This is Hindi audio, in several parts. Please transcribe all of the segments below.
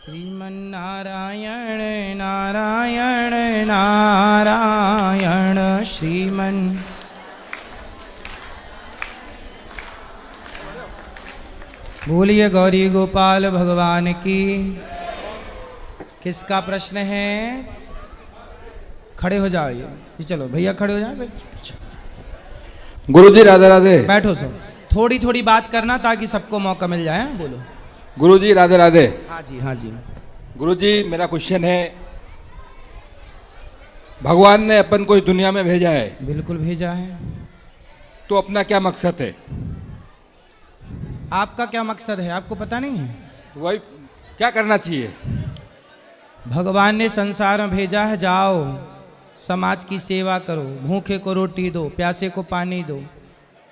श्रीमन्नारायण नारायण नारायण श्रीमन्। बोलिए गौरी गोपाल भगवान की। किसका प्रश्न है? खड़े हो जाओ ये चलो भैया खड़े हो जाओ। गुरुजी राधे राधे। बैठो सब, थोड़ी थोड़ी बात करना ताकि सबको मौका मिल जाए। बोलो। गुरुजी राधे राधे। हाँ जी हाँ जी। गुरुजी मेरा क्वेश्चन है, भगवान ने अपन को इस दुनिया में भेजा है। बिल्कुल भेजा है। तो अपना क्या मकसद है? आपका क्या मकसद है आपको पता नहीं है? तो वही क्या करना चाहिए? भगवान ने संसार में भेजा है, जाओ समाज की सेवा करो, भूखे को रोटी दो, प्यासे को पानी दो,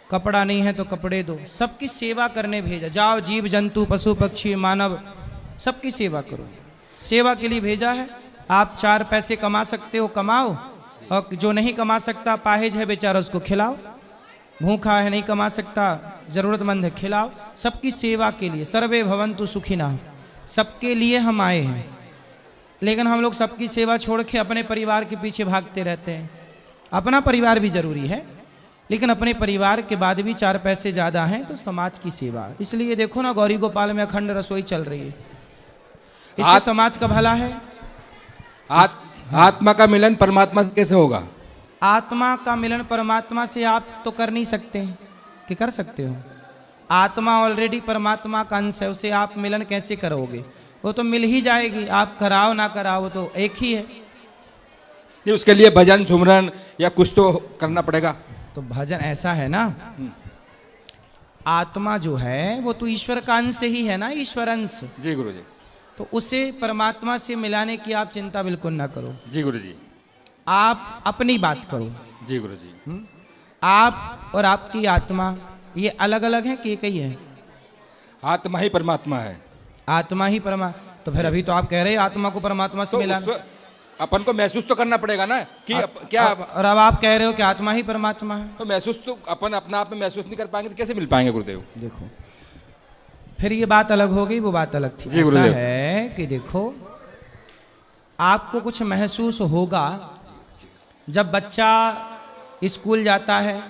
कपड़ा नहीं है तो कपड़े दो, सबकी सेवा करने भेजा। जाओ जीव जंतु पशु पक्षी मानव सबकी सेवा करो, सेवा के लिए भेजा है। आप 4 पैसे कमा सकते हो कमाओ, और जो नहीं कमा सकता पाहिज है बेचारा उसको खिलाओ, भूखा है नहीं कमा सकता जरूरतमंद है खिलाओ, सबकी सेवा के लिए। सर्वे भवन्तु सुखिनः, सबके लिए हम आए हैं। लेकिन हम लोग सबकी सेवा छोड़ के अपने परिवार के पीछे भागते रहते हैं। अपना परिवार भी जरूरी है, लेकिन अपने परिवार के बाद भी 4 पैसे ज़्यादा हैं तो समाज की सेवा। इसलिए देखो ना गौरी गोपाल में अखंड रसोई चल रही है, इससे समाज का भला है। आत्मा का मिलन परमात्मा से कैसे होगा? आत्मा का मिलन परमात्मा से आप तो कर नहीं सकते कि कर सकते हो? आत्मा ऑलरेडी परमात्मा का अंश है, उसे आप मिलन कैसे करोगे? वो तो मिल ही जाएगी, आप कराओ ना कराओ वो तो एक ही है। नहीं, उसके लिए भजन सुमरन या कुछ तो करना पड़ेगा। तो भजन ऐसा है ना, आत्मा जो है वो तो ईश्वर का अंश ही है ना, ईश्वर अंश। जी गुरुजी। तो उसे परमात्मा से मिलाने की आप चिंता बिल्कुल ना करो। जी गुरुजी। आप अपनी बात करो। जी गुरुजी। आप और आपकी आत्मा ये अलग अलग है कि एक ही है? आत्मा ही परमात्मा है। आत्मा ही परमात्मा। तो फिर अभी तो आप कह रहे हैं आत्मा को परमात्मा से तो मिलाना। अपन को महसूस तो करना पड़ेगा ना कि क्या। और अब आप कह रहे हो कि आत्मा ही परमात्मा है। तो महसूस तो अपन अपना आप में महसूस नहीं कर पाएंगे तो कैसे मिल पाएंगे गुरुदेव? देखो फिर ये बात अलग हो गई, वो बात अलग थी। ऐसा है कि देखो आपको कुछ महसूस होगा जब बच्चा स्कूल जाता है,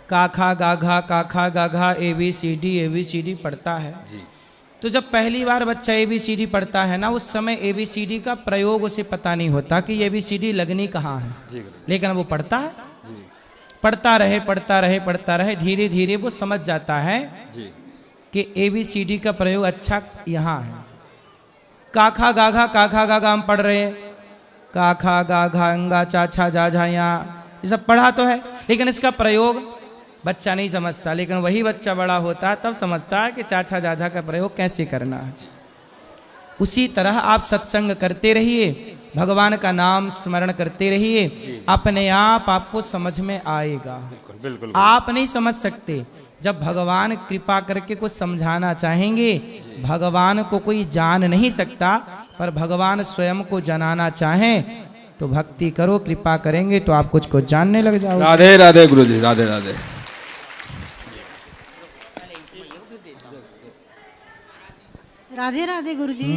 काखा गाघा ABCD पढ़ता है। तो जब पहली बार बच्चा ABCD पढ़ता है ना, उस समय ABCD का प्रयोग उसे पता नहीं होता कि ABCD लगनी कहाँ है, लेकिन वो पढ़ता है। पढ़ता रहे धीरे धीरे वो समझ जाता है कि ABCD का प्रयोग अच्छा यहाँ है। काखा गाघा हम पढ़ रहे हैं, काखा गाघा अंगा चाचा जाझा यहाँ, ये सब पढ़ा तो है, लेकिन इसका प्रयोग बच्चा नहीं समझता। लेकिन वही बच्चा बड़ा होता है तब समझता है कि चाचा जाझा का प्रयोग कैसे करना है। उसी तरह आप सत्संग करते रहिए, भगवान का नाम स्मरण करते रहिए, अपने आप आपको समझ में आएगा। बिल्कुल। आप नहीं समझ सकते, जब भगवान कृपा करके कुछ समझाना चाहेंगे, भगवान को कोई जान नहीं सकता, पर भगवान स्वयं को जनाना चाहें तो भक्ति करो, कृपा करेंगे तो आप कुछ जानने लग जाओगे। राधे राधे गुरुजी, राधे राधे। राधे राधे गुरुजी,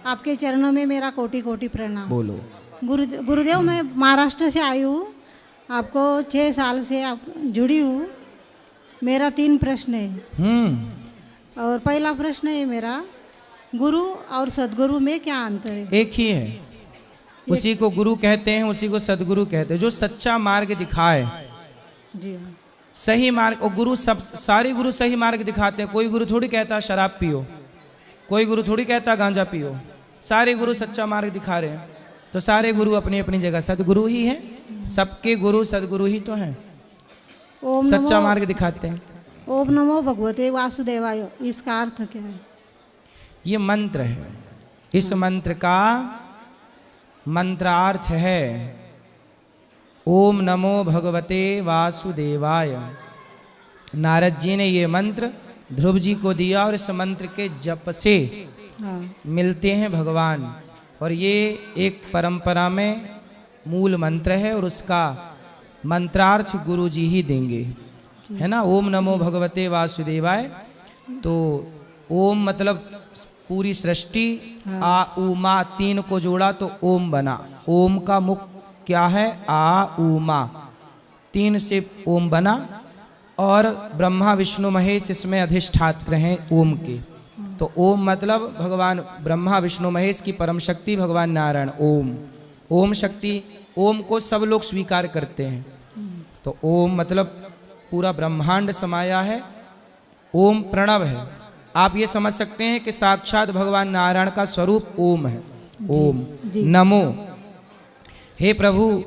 आपके चरणों में मेरा कोटि कोटि प्रणाम। बोलो। गुरुदेव मैं महाराष्ट्र से आई हूँ, आपको 6 साल से आप जुड़ी हूँ। मेरा 3 प्रश्न है। और पहला प्रश्न है मेरा, गुरु और सदगुरु में क्या अंतर है? एक ही है, उसी को गुरु कहते हैं, उसी को सदगुरु कहते हैं, जो सच्चा मार्ग दिखाए। जी हाँ। सही मार्ग, और गुरु सब सारे गुरु सही मार्ग दिखाते हैं। कोई गुरु थोड़ी कहता शराब पियो, कोई गुरु थोड़ी कहता गांजा पियो, सारे गुरु सच्चा मार्ग दिखा रहे हैं। तो सारे गुरु अपनी अपनी जगह सदगुरु ही हैं, सबके गुरु सदगुरु ही तो हैं, सच्चा मार्ग दिखाते हैं। ओम नमो भगवते वासुदेवाय, इसका अर्थ क्या है? ये मंत्र है, इस मंत्र का मंत्रार्थ है ओम नमो भगवते वासुदेवाय। नारद जी ने ये मंत्र ध्रुव जी को दिया, और इस मंत्र के जप से मिलते हैं भगवान। और ये एक परंपरा में मूल मंत्र है, और उसका मंत्रार्थ गुरु जी ही देंगे, है ना। ओम नमो भगवते वासुदेवाय। तो ओम मतलब पूरी सृष्टि आ उ मा 3 को जोड़ा तो ओम बना। ओम का मुख क्या है? आ उ मा, 3 से ओम बना और ब्रह्मा विष्णु महेश इसमें अधिष्ठात्र हैं ओम के। तो ओम मतलब भगवान ब्रह्मा विष्णु महेश की परम शक्ति भगवान नारायण ओम। ओम शक्ति, ओम को सब लोग स्वीकार करते हैं। तो ओम मतलब पूरा ब्रह्मांड समाया है। ओम प्रणव है। आप ये समझ सकते हैं कि साक्षात भगवान नारायण का स्वरूप ओम है। ओम नमो। हे प्रभु,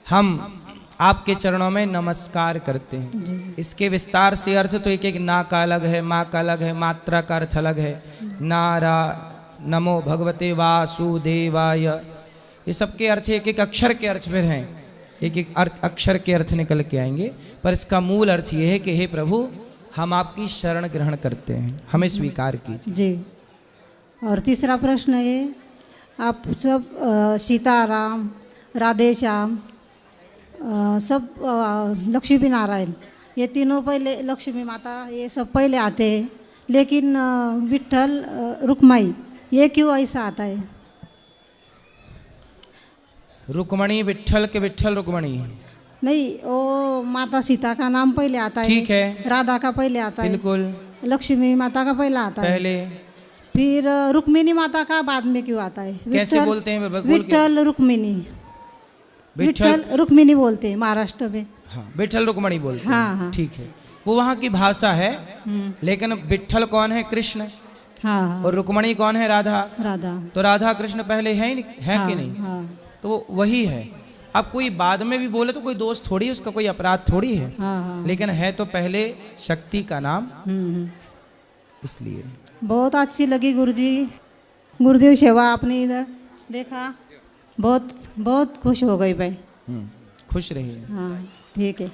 हम आपके चरणों में नमस्कार करते हैं। इसके विस्तार से अर्थ तो एक एक ना का अलग है, माँ का अलग है, मात्रा का अर्थ अलग है। नारा, नमो भगवते वासुदेवाय, ये सबके अर्थ एक एक अक्षर के अर्थ फिर हैं। एक एक अक्षर के अर्थ निकल के आएंगे, पर इसका मूल अर्थ ये है कि हे प्रभु, हम आपकी शरण ग्रहण करते हैं, हमें स्वीकार कीजिए। जी। और तीसरा प्रश्न है, आप सब सीताराम, राधे श्याम, सब लक्ष्मी नारायण, ये तीनों पहले, लक्ष्मी माता ये सब पहले आते हैं, लेकिन विट्ठल रुक्माई ये क्यों ऐसा आता है? रुक्मणी विट्ठल के विट्ठल रुक्मणी? नहीं, वो माता सीता का नाम पहले आता है। ठीक है। राधा का पहले आता है। बिल्कुल। लक्ष्मी माता का पहला आता है पहले। फिर रुक्मिणी माता का बाद में क्यों आता है? कैसे बोलते हैं? विट्ठल रुक्मिणी, विट्ठल रुक्मिणी बोलते हैं महाराष्ट्र में। हाँ, विट्ठल रुक्मणी बोलते हैं। हाँ, हाँ। ठीक है, वो वहाँ की भाषा है। लेकिन विट्ठल कौन है? कृष्ण। हाँ। और रुक्मणी कौन है? राधा। राधा। तो राधा कृष्ण पहले है कि नहीं? हाँ। तो वही है। अब कोई बाद में भी बोले तो कोई दोष थोड़ी, उसका कोई अपराध थोड़ी है। हाँ। लेकिन है तो पहले शक्ति का नाम, इसलिए। बहुत अच्छी लगी गुरुजी, गुरुदेव सेवा आपने इधर देखा, बहुत बहुत खुश हो गई भाई। खुश रहिए। हाँ, ठीक है।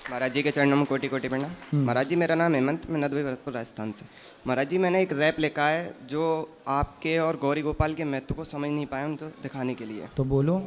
महाराज जी के चरणों में कोटि कोटि प्रणाम। महाराज जी, मेरा नाम हेमंत, मैं नदवी भरतपुर राजस्थान से। महाराज जी, मैंने एक रैप लिखा है जो आपके और गौरी गोपाल के महत्व को समझ नहीं पाए, उनको दिखाने के लिए। तो बोलो।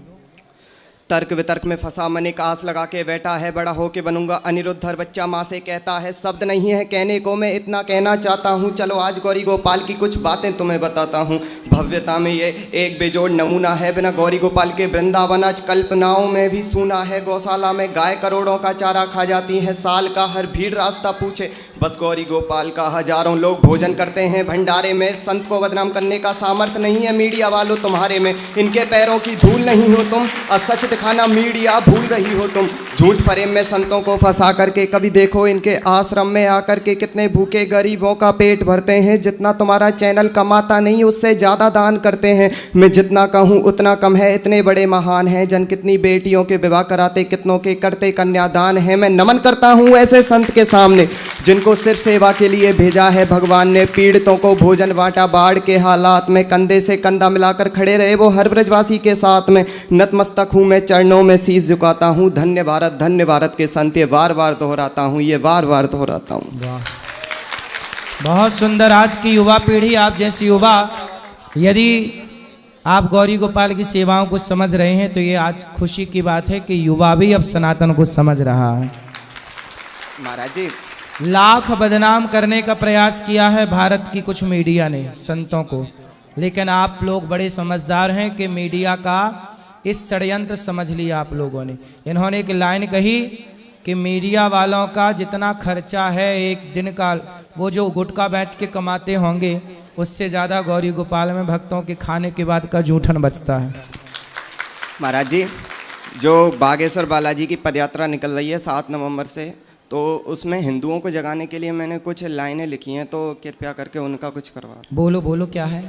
तर्क वितर्क में फंसा मन एक आस लगा के बैठा है, बड़ा होके बनूंगा अनिरुद्ध, हर बच्चा माँ से कहता है। शब्द नहीं है कहने को, मैं इतना कहना चाहता हूँ। चलो आज गौरी गोपाल की कुछ बातें तुम्हें बताता हूँ। भव्यता में ये एक बेजोड़ नमूना है, बिना गौरी गोपाल के वृंदावन आज कल्पनाओं में भी सूना है। गौशाला में गाय करोड़ों का चारा खा जाती है, साल का हर भीड़ रास्ता पूछे, बस गौरी गोपाल का हजारों लोग भोजन करते हैं भंडारे में। संत को बदनाम करने का सामर्थ्य नहीं है मीडिया वालों तुम्हारे में, इनके पैरों की धूल नहीं हो तुम, असच दिखाना मीडिया भूल रही हो तुम। झूठ फरेब में संतों को फंसा करके कभी देखो इनके आश्रम में आकर के कितने भूखे गरीबों का पेट भरते हैं। जितना तुम्हारा चैनल कमाता नहीं उससे ज़्यादा दान करते हैं। मैं जितना कहूँ उतना कम है, इतने बड़े महान हैं। जन कितनी बेटियों के विवाह कराते, कितनों के करते कन्यादान है। मैं नमन करता हूँ ऐसे संत के सामने जिनको सिर्फ सेवा के लिए भेजा है भगवान ने। पीड़ितों को भोजन बांटा, बाढ़ के हालात में कंधे से कंधा मिलाकर खड़े रहे वो हर ब्रजवासी के साथ में। नतमस्तक हूँ मैं, चरणों में शीश झुकाता हूँ। धन्य भारत के संत, ये बार बार दोहराता हूँ, ये बार बार दोहराता हूँ। वाह, बहुत सुंदर। आज की युवा पीढ़ी, आप जैसी युवा, यदि आप गौरी गोपाल की सेवाओं को समझ रहे हैं तो ये आज खुशी की बात है कि युवा भी अब सनातन को समझ रहा है। महाराज जी, लाख बदनाम करने का प्रयास किया है भारत की कुछ मीडिया ने संतों को, लेकिन आप लोग बड़े समझदार हैं कि मीडिया का इस षड्यंत्र समझ लिया आप लोगों ने। इन्होंने एक लाइन कही कि मीडिया वालों का जितना खर्चा है एक दिन का, वो जो गुटखा बेच के कमाते होंगे, उससे ज़्यादा गौरी गोपाल में भक्तों के खाने के बाद का जूठन बचता है। महाराज जी, जो बागेश्वर बालाजी की पदयात्रा निकल रही है 7 नवंबर से, तो उसमें हिंदुओं को जगाने के लिए मैंने कुछ लाइनें लिखी हैं, तो कृपया करके उनका कुछ करवा। बोलो बोलो, क्या है?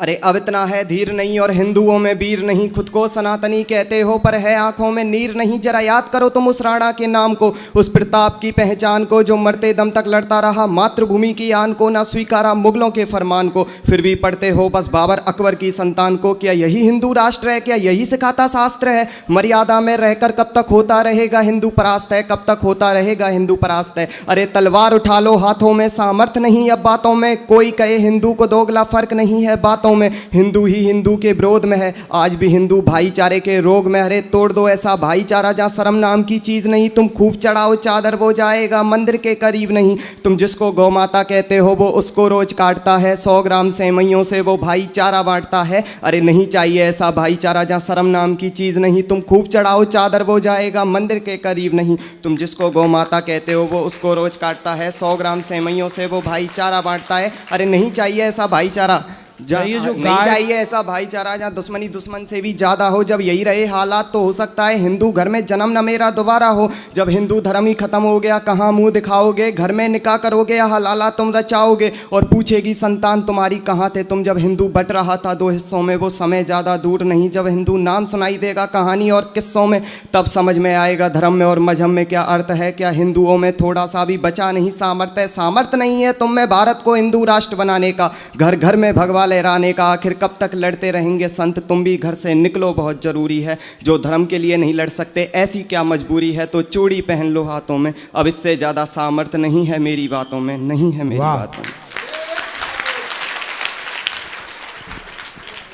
अरे अब इतना है धीर नहीं और हिंदुओं में वीर नहीं, खुद को सनातनी कहते हो पर है आंखों में नीर नहीं। जरा याद करो तुम उस राणा के नाम को, उस प्रताप की पहचान को, जो मरते दम तक लड़ता रहा मातृभूमि की आन को, ना स्वीकारा मुगलों के फरमान को, फिर भी पढ़ते हो बस बाबर अकबर की संतान को। क्या यही हिंदू राष्ट्र है? क्या यही सिखाता शास्त्र है? मर्यादा में रहकर कब तक होता रहेगा हिंदू परास्त है, कब तक होता रहेगा हिंदू परास्त है। अरे तलवार उठा लो हाथों में, सामर्थ्य नहीं अब बातों में, कोई कहे हिंदू को दोगला फर्क नहीं है बातों बातों में, हिंदू ही हिंदू के विरोध में है, आज भी हिंदू भाईचारे के रोग में। अरे तोड़ दो ऐसा भाईचारा जहाँ शर्म नाम की चीज़ नहीं, तुम खूब चढ़ाओ चादर वो जाएगा मंदिर के करीब नहीं। तुम जिसको गौ माता कहते हो वो उसको रोज काटता है, 100 ग्राम सेवइयों से वो भाईचारा बांटता है। अरे नहीं चाहिए ऐसा भाईचारा जहाँ शर्म नाम की चीज़ नहीं, तुम खूब चढ़ाओ चादर वो जाएगा मंदिर के करीब नहीं। तुम जिसको गौ माता कहते हो वो उसको रोज काटता है, 100 ग्राम सेवइयों से वो भाईचारा बांटता है। अरे नहीं चाहिए ऐसा भाईचारा नहीं चाहिए ऐसा भाईचारा जहाँ दुश्मनी दुश्मन से भी ज़्यादा हो। जब यही रहे हालात तो हो सकता है हिंदू घर में जन्म न मेरा दोबारा हो। जब हिंदू धर्म ही खत्म हो गया कहाँ मुंह दिखाओगे, घर में निकाह करोगे या हलाला तुम रचाओगे, और पूछेगी संतान तुम्हारी कहाँ थे तुम जब हिंदू बट रहा था 2 हिस्सों में। वो समय ज़्यादा दूर नहीं जब हिंदू नाम सुनाई देगा कहानी और किस्सों में, तब समझ में आएगा धर्म में और मजहब में क्या अर्थ है। क्या हिंदुओं में थोड़ा सा भी बचा नहीं सामर्थ्य, सामर्थ्य नहीं है तुम में भारत को हिंदू राष्ट्र बनाने का, घर घर में भगवा लहराने का। आखिर कब तक लड़ते रहेंगे संत, तुम भी घर से निकलो बहुत ज़रूरी है। जो धर्म के लिए नहीं लड़ सकते ऐसी क्या मजबूरी है, तो चूड़ी पहन लो हाथों में, अब इससे ज़्यादा सामर्थ्य नहीं है मेरी बातों में, नहीं है मेरी बातों में।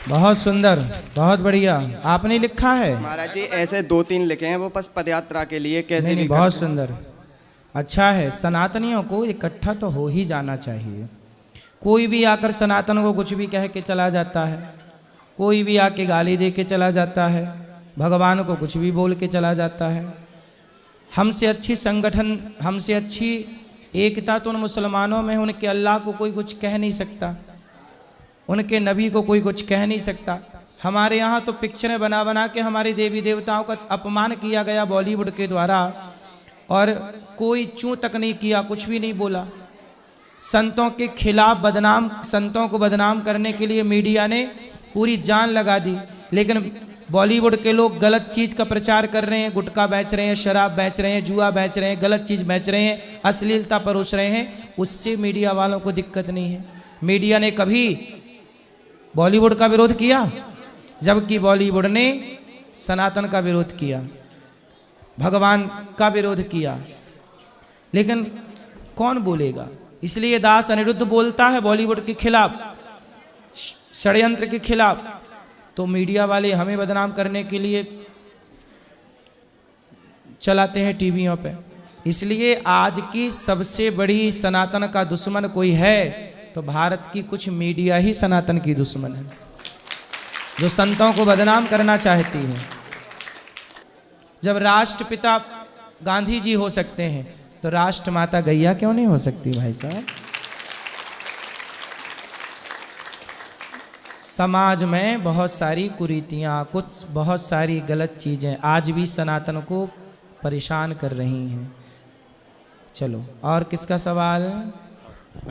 बहुत सुंदर, बहुत बढ़िया आपने लिखा है महाराज जी। ऐसे 2-3 लिखे हैं वो बस पदयात्रा के लिए, कैसे नहीं, बहुत सुंदर, अच्छा है। सनातनियों को इकट्ठा तो हो ही जाना चाहिए। कोई भी आकर सनातन को कुछ भी कह के चला जाता है, कोई भी आके गाली दे के चला जाता है, भगवान को कुछ भी बोल के चला जाता है। हमसे अच्छी संगठन, हमसे अच्छी एकता तो उन मुसलमानों में, उनके अल्लाह को कोई कुछ कह नहीं सकता, उनके नबी को कोई कुछ कह नहीं सकता। हमारे यहाँ तो पिक्चरें बना बना के हमारे देवी देवताओं का अपमान किया गया बॉलीवुड के द्वारा, और कोई चूं तक नहीं किया, कुछ भी नहीं बोला। संतों के खिलाफ बदनाम, संतों को बदनाम करने के लिए मीडिया ने पूरी जान लगा दी, लेकिन बॉलीवुड के लोग गलत चीज़ का प्रचार कर रहे हैं, गुटखा बेच रहे हैं, शराब बेच रहे हैं, जुआ बेच रहे हैं, गलत चीज़ बेच रहे हैं, अश्लीलता परोस रहे हैं, उससे मीडिया वालों को दिक्कत नहीं है। मीडिया ने कभी बॉलीवुड का विरोध किया, जबकि बॉलीवुड ने सनातन का विरोध किया, भगवान का विरोध किया, लेकिन कौन बोलेगा। इसलिए दास अनिरुद्ध बोलता है बॉलीवुड के खिलाफ, षड्यंत्र के खिलाफ, तो मीडिया वाले हमें बदनाम करने के लिए चलाते हैं टीवियों पे। इसलिए आज की सबसे बड़ी सनातन का दुश्मन कोई है तो भारत की कुछ मीडिया ही सनातन की दुश्मन है, जो संतों को बदनाम करना चाहती है। जब राष्ट्रपिता गांधी जी हो सकते हैं तो राष्ट्रमाता गैया क्यों नहीं हो सकती भाई साहब। समाज में बहुत सारी कुरीतियां, कुछ बहुत सारी गलत चीजें आज भी सनातन को परेशान कर रही हैं। चलो और किसका सवाल,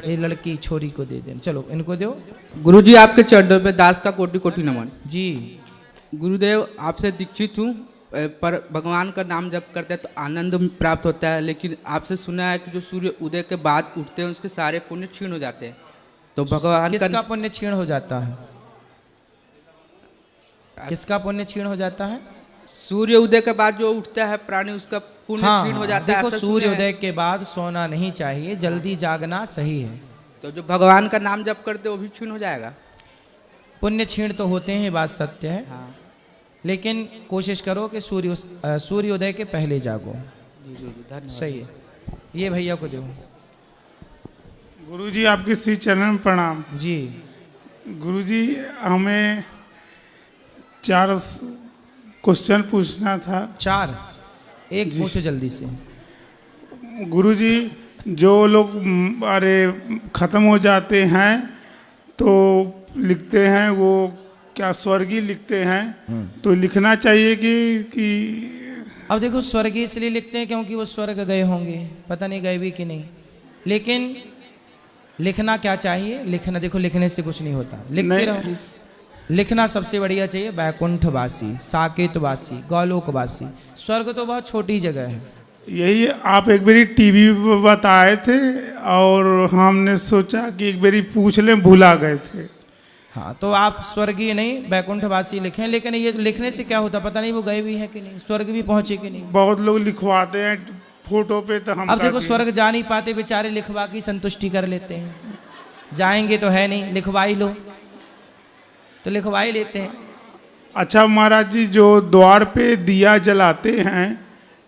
ये लड़की छोरी को दे दें, चलो इनको दो। गुरुजी आपके चरणों में दास का कोटि कोटि नमन। जी गुरुदेव आपसे दीक्षित हूँ, पर भगवान का नाम जप करते हैं तो आनंद प्राप्त होता है, लेकिन आपसे सुना है कि जो सूर्य उदय के बाद उठते हैं उसके सारे पुण्य क्षीण हो जाते हैं, तो भगवान किसका पुण्य क्षीण हो जाता है, किसका पुण्य क्षीण हो जाता है? सूर्य उदय के बाद जो उठता है प्राणी उसका पुण्य क्षीण हो जाता है। देखो सूर्य उदय के बाद सोना नहीं चाहिए, जल्दी जागना सही है। तो जो भगवान का नाम जप करते हैं वो भी क्षीण हो जाएगा। पुण्य क्षीण तो होते हैं, बात सत्य है। हाँ। लेकिन कोशिश करो कि सूर्योदय के पहले जागो। सही है, ये भैया को दो। गुरुजी आपके श्री चरण प्रणाम। जी गुरुजी हमें 4 क्वेश्चन पूछना था। 4? एक पूछो जल्दी से। गुरुजी जो लोग अरे ख़त्म हो जाते हैं तो लिखते हैं वो क्या स्वर्गीय लिखते हैं, तो लिखना चाहिए कि अब देखो स्वर्गीय इसलिए लिखते हैं क्योंकि वो स्वर्ग गए होंगे, पता नहीं गए भी कि नहीं, लेकिन लिखना क्या चाहिए, लिखना देखो लिखने से कुछ नहीं होता, लिखते रहो। लिखना सबसे बढ़िया चाहिए वैकुंठवासी, साकेतवासी, गौलोकवासी। स्वर्ग तो बहुत छोटी जगह है। यही आप एक बारी टीवी पर बताए थे और हमने सोचा कि एक बारी पूछ लें, भुला गए थे। हाँ तो आप स्वर्गीय नहीं वैकुंठवासी लिखें, लेकिन ये लिखने से क्या होता पता नहीं वो गए भी हैं कि नहीं, स्वर्ग भी पहुंचे कि नहीं। बहुत लोग लिखवाते हैं फोटो पे, तो हम अब देखो स्वर्ग जा नहीं पाते बेचारे, लिखवा की संतुष्टि कर लेते हैं। जाएंगे तो है नहीं, लिखवा ही लो। तो लिखवा ही लेते हैं। अच्छा महाराज जी, जो द्वार पे दिया जलाते हैं,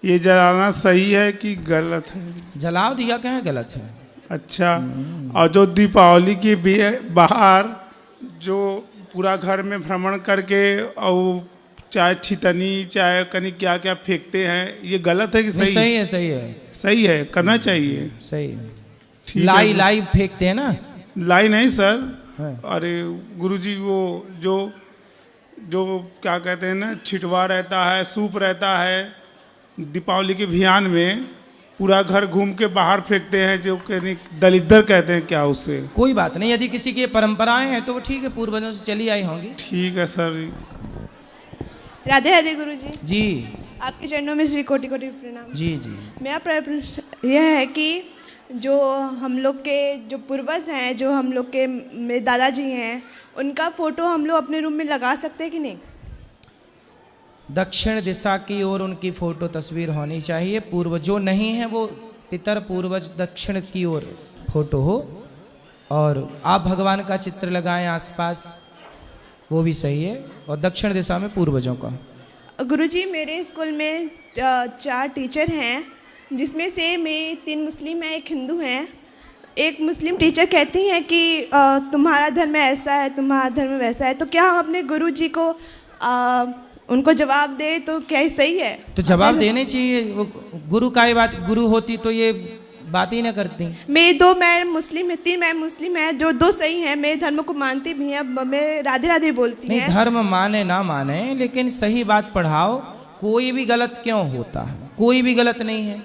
ये जलाना सही है कि गलत है? जलाओ दिया, कहाँ गलत है। अच्छा, और जो दीपावली के बाहर जो पूरा घर में भ्रमण करके और चाहे छितनी चाहे कहीं क्या क्या फेंकते हैं, ये गलत है कि नहीं, सही? सही है, सही है, सही है, करना चाहिए। सही है। ठीक है। लाई लाई फेंकते हैं ना। लाई नहीं सर, हाँ। अरे गुरुजी वो जो जो क्या कहते हैं ना, छिटवा रहता है, सूप रहता है, दीपावली के अभियान में पूरा घर घूम के बाहर फेंकते हैं, जो कहने दलिद्दर कहते हैं क्या उससे? कोई बात नहीं, यदि किसी की परंपराएं हैं तो वो ठीक है, पूर्वजों से चली आई होंगी। ठीक है सर। राधे राधे गुरु जी। जी आपके चरणों में श्री कोटि कोटि प्रणाम। जी जी। मेरा प्रश्न यह है कि जो हम लोग के जो पूर्वज हैं, जो हम लोग के मेरे दादाजी हैं, उनका फोटो हम लोग अपने रूम में लगा सकते हैं कि नहीं? दक्षिण दिशा की ओर उनकी फोटो तस्वीर होनी चाहिए। पूर्व जो नहीं है वो पितर पूर्वज दक्षिण की ओर फोटो हो, और आप भगवान का चित्र लगाएं आसपास, वो भी सही है। और दक्षिण दिशा में पूर्वजों का। गुरुजी, मेरे स्कूल में 4 टीचर हैं, जिसमें से मैं 3 मुस्लिम हैं, 1 हिंदू हैं। एक मुस्लिम टीचर कहती हैं कि तुम्हारा धर्म ऐसा है, तुम्हारा धर्म वैसा है, तो क्या हम अपने गुरुजी को उनको जवाब दे तो क्या ये सही है? तो जवाब देने चाहिए। वो गुरु का ही बात, गुरु होती तो ये बात ही ना करती। मैं मुस्लिम है, 3 मैं मुस्लिम है, जो 2 सही हैं, मेरे धर्म को मानती भी हैं, मैं राधे राधे बोलती हैं। नहीं, धर्म माने ना माने, लेकिन सही बात पढ़ाओ। कोई भी गलत क्यों होता है? कोई भी गलत नहीं है।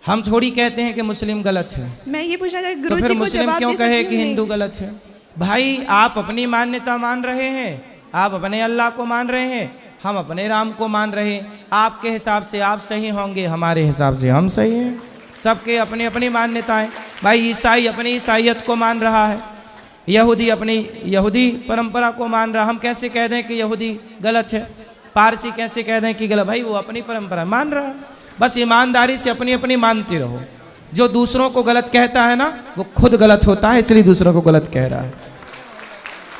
हम थोड़ी कहते हैं कि मुस्लिम गलत है। मैं ये पूछना चाहती हूँ, तो फिर गुरुजी को मुस्लिम जवाब क्यों दे कहे सकती कि हूँ? हिंदू गलत है? भाई आप अपनी मान्यता मान रहे हैं, आप अपने अल्लाह को मान रहे हैं, हम अपने राम को मान रहे हैं। आपके हिसाब से आप सही होंगे, हमारे हिसाब से हम सही हैं। सबके अपनी अपनी मान्यताएं। भाई ईसाई अपनी ईसाइयत को मान रहा है, यहूदी अपनी यहूदी परंपरा को मान रहा। हम कैसे कह दें कि यहूदी गलत है? पारसी कैसे कह दें कि गलत? भाई वो अपनी परंपरा मान रहा है। बस ईमानदारी से अपनी अपनी मानते रहो। जो दूसरों को गलत कहता है ना, वो खुद गलत होता है, इसलिए दूसरों को गलत कह रहा है।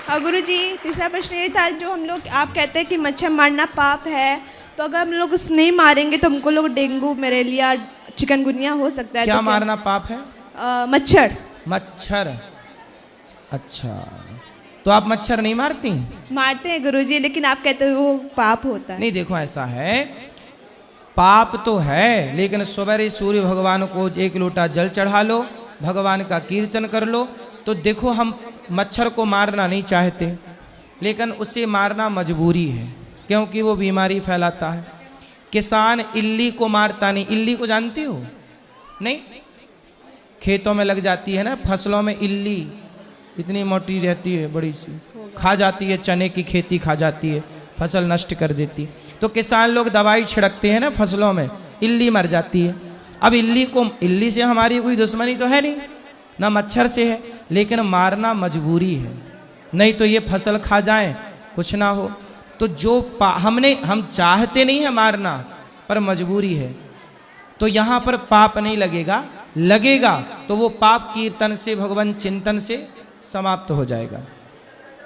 हाँ गुरुजी, तीसरा प्रश्न ये था, जो हम लोग आप कहते हैं कि मच्छर मारना पाप है, तो अगर हम लोग उसे नहीं मारेंगे तो हमको लोग डेंगू, मलेरिया, चिकनगुनिया हो सकता है। क्या तो मारना पाप है? मच्छर। मच्छर? अच्छा, तो आप मच्छर नहीं मारती? मारते हैं गुरुजी, लेकिन आप कहते हो वो पाप होता है। नहीं, देखो ऐसा है, पाप तो है, लेकिन सवेरे सूर्य भगवान को 1 लोटा जल चढ़ा लो, भगवान का कीर्तन कर लो। तो देखो, हम मच्छर को मारना नहीं चाहते, लेकिन उसे मारना मजबूरी है, क्योंकि वो बीमारी फैलाता है। किसान इल्ली को मारता नहीं। इल्ली को जानती हो? नहीं? खेतों में लग जाती है ना, फसलों में इल्ली इतनी मोटी रहती है, बड़ी सी, खा जाती है, चने की खेती खा जाती है, फसल नष्ट कर देती। तो किसान लोग दवाई छिड़कते हैं ना फसलों में, इल्ली मर जाती है। अब इल्ली से हमारी कोई दुश्मनी तो है नहीं, ना मच्छर से है, लेकिन मारना मजबूरी है, नहीं तो ये फसल खा जाए, कुछ ना हो। तो जो हम चाहते नहीं है मारना, पर मजबूरी है। तो यहाँ पर पाप नहीं लगेगा, लगेगा तो वो पाप कीर्तन से, भगवान चिंतन से समाप्त हो जाएगा।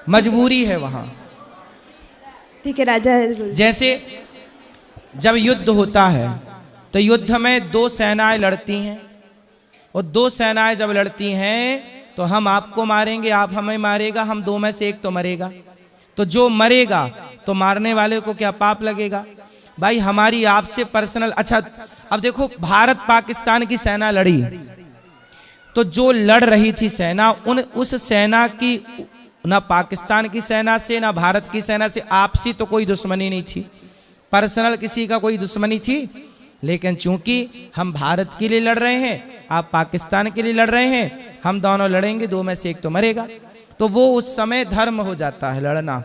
मजबूरी है वहाँ। ठीक है राजा। जैसे जब युद्ध होता है तो युद्ध में 2 सेनाएं लड़ती हैं, और 2 सेनाएं जब लड़ती हैं तो हम आपको मारेंगे, आप हमें मारेगा, हम 2 में से एक तो मरेगा। तो जो मरेगा तो मारने वाले को क्या पाप लगेगा? भाई हमारी आपसे पर्सनल। अच्छा, अब देखो, भारत पाकिस्तान की सेना लड़ी, तो जो लड़ रही थी सेना, उस सेना की ना पाकिस्तान की सेना से ना भारत की सेना से आपसी तो कोई दुश्मनी नहीं थी, पर्सनल किसी का कोई दुश्मनी थी। लेकिन चूंकि हम भारत के लिए लड़ रहे हैं, आप पाकिस्तान के लिए लड़ रहे हैं, हम दोनों लड़ेंगे, 2 में से एक तो मरेगा। तो वो उस समय धर्म हो जाता है लड़ना।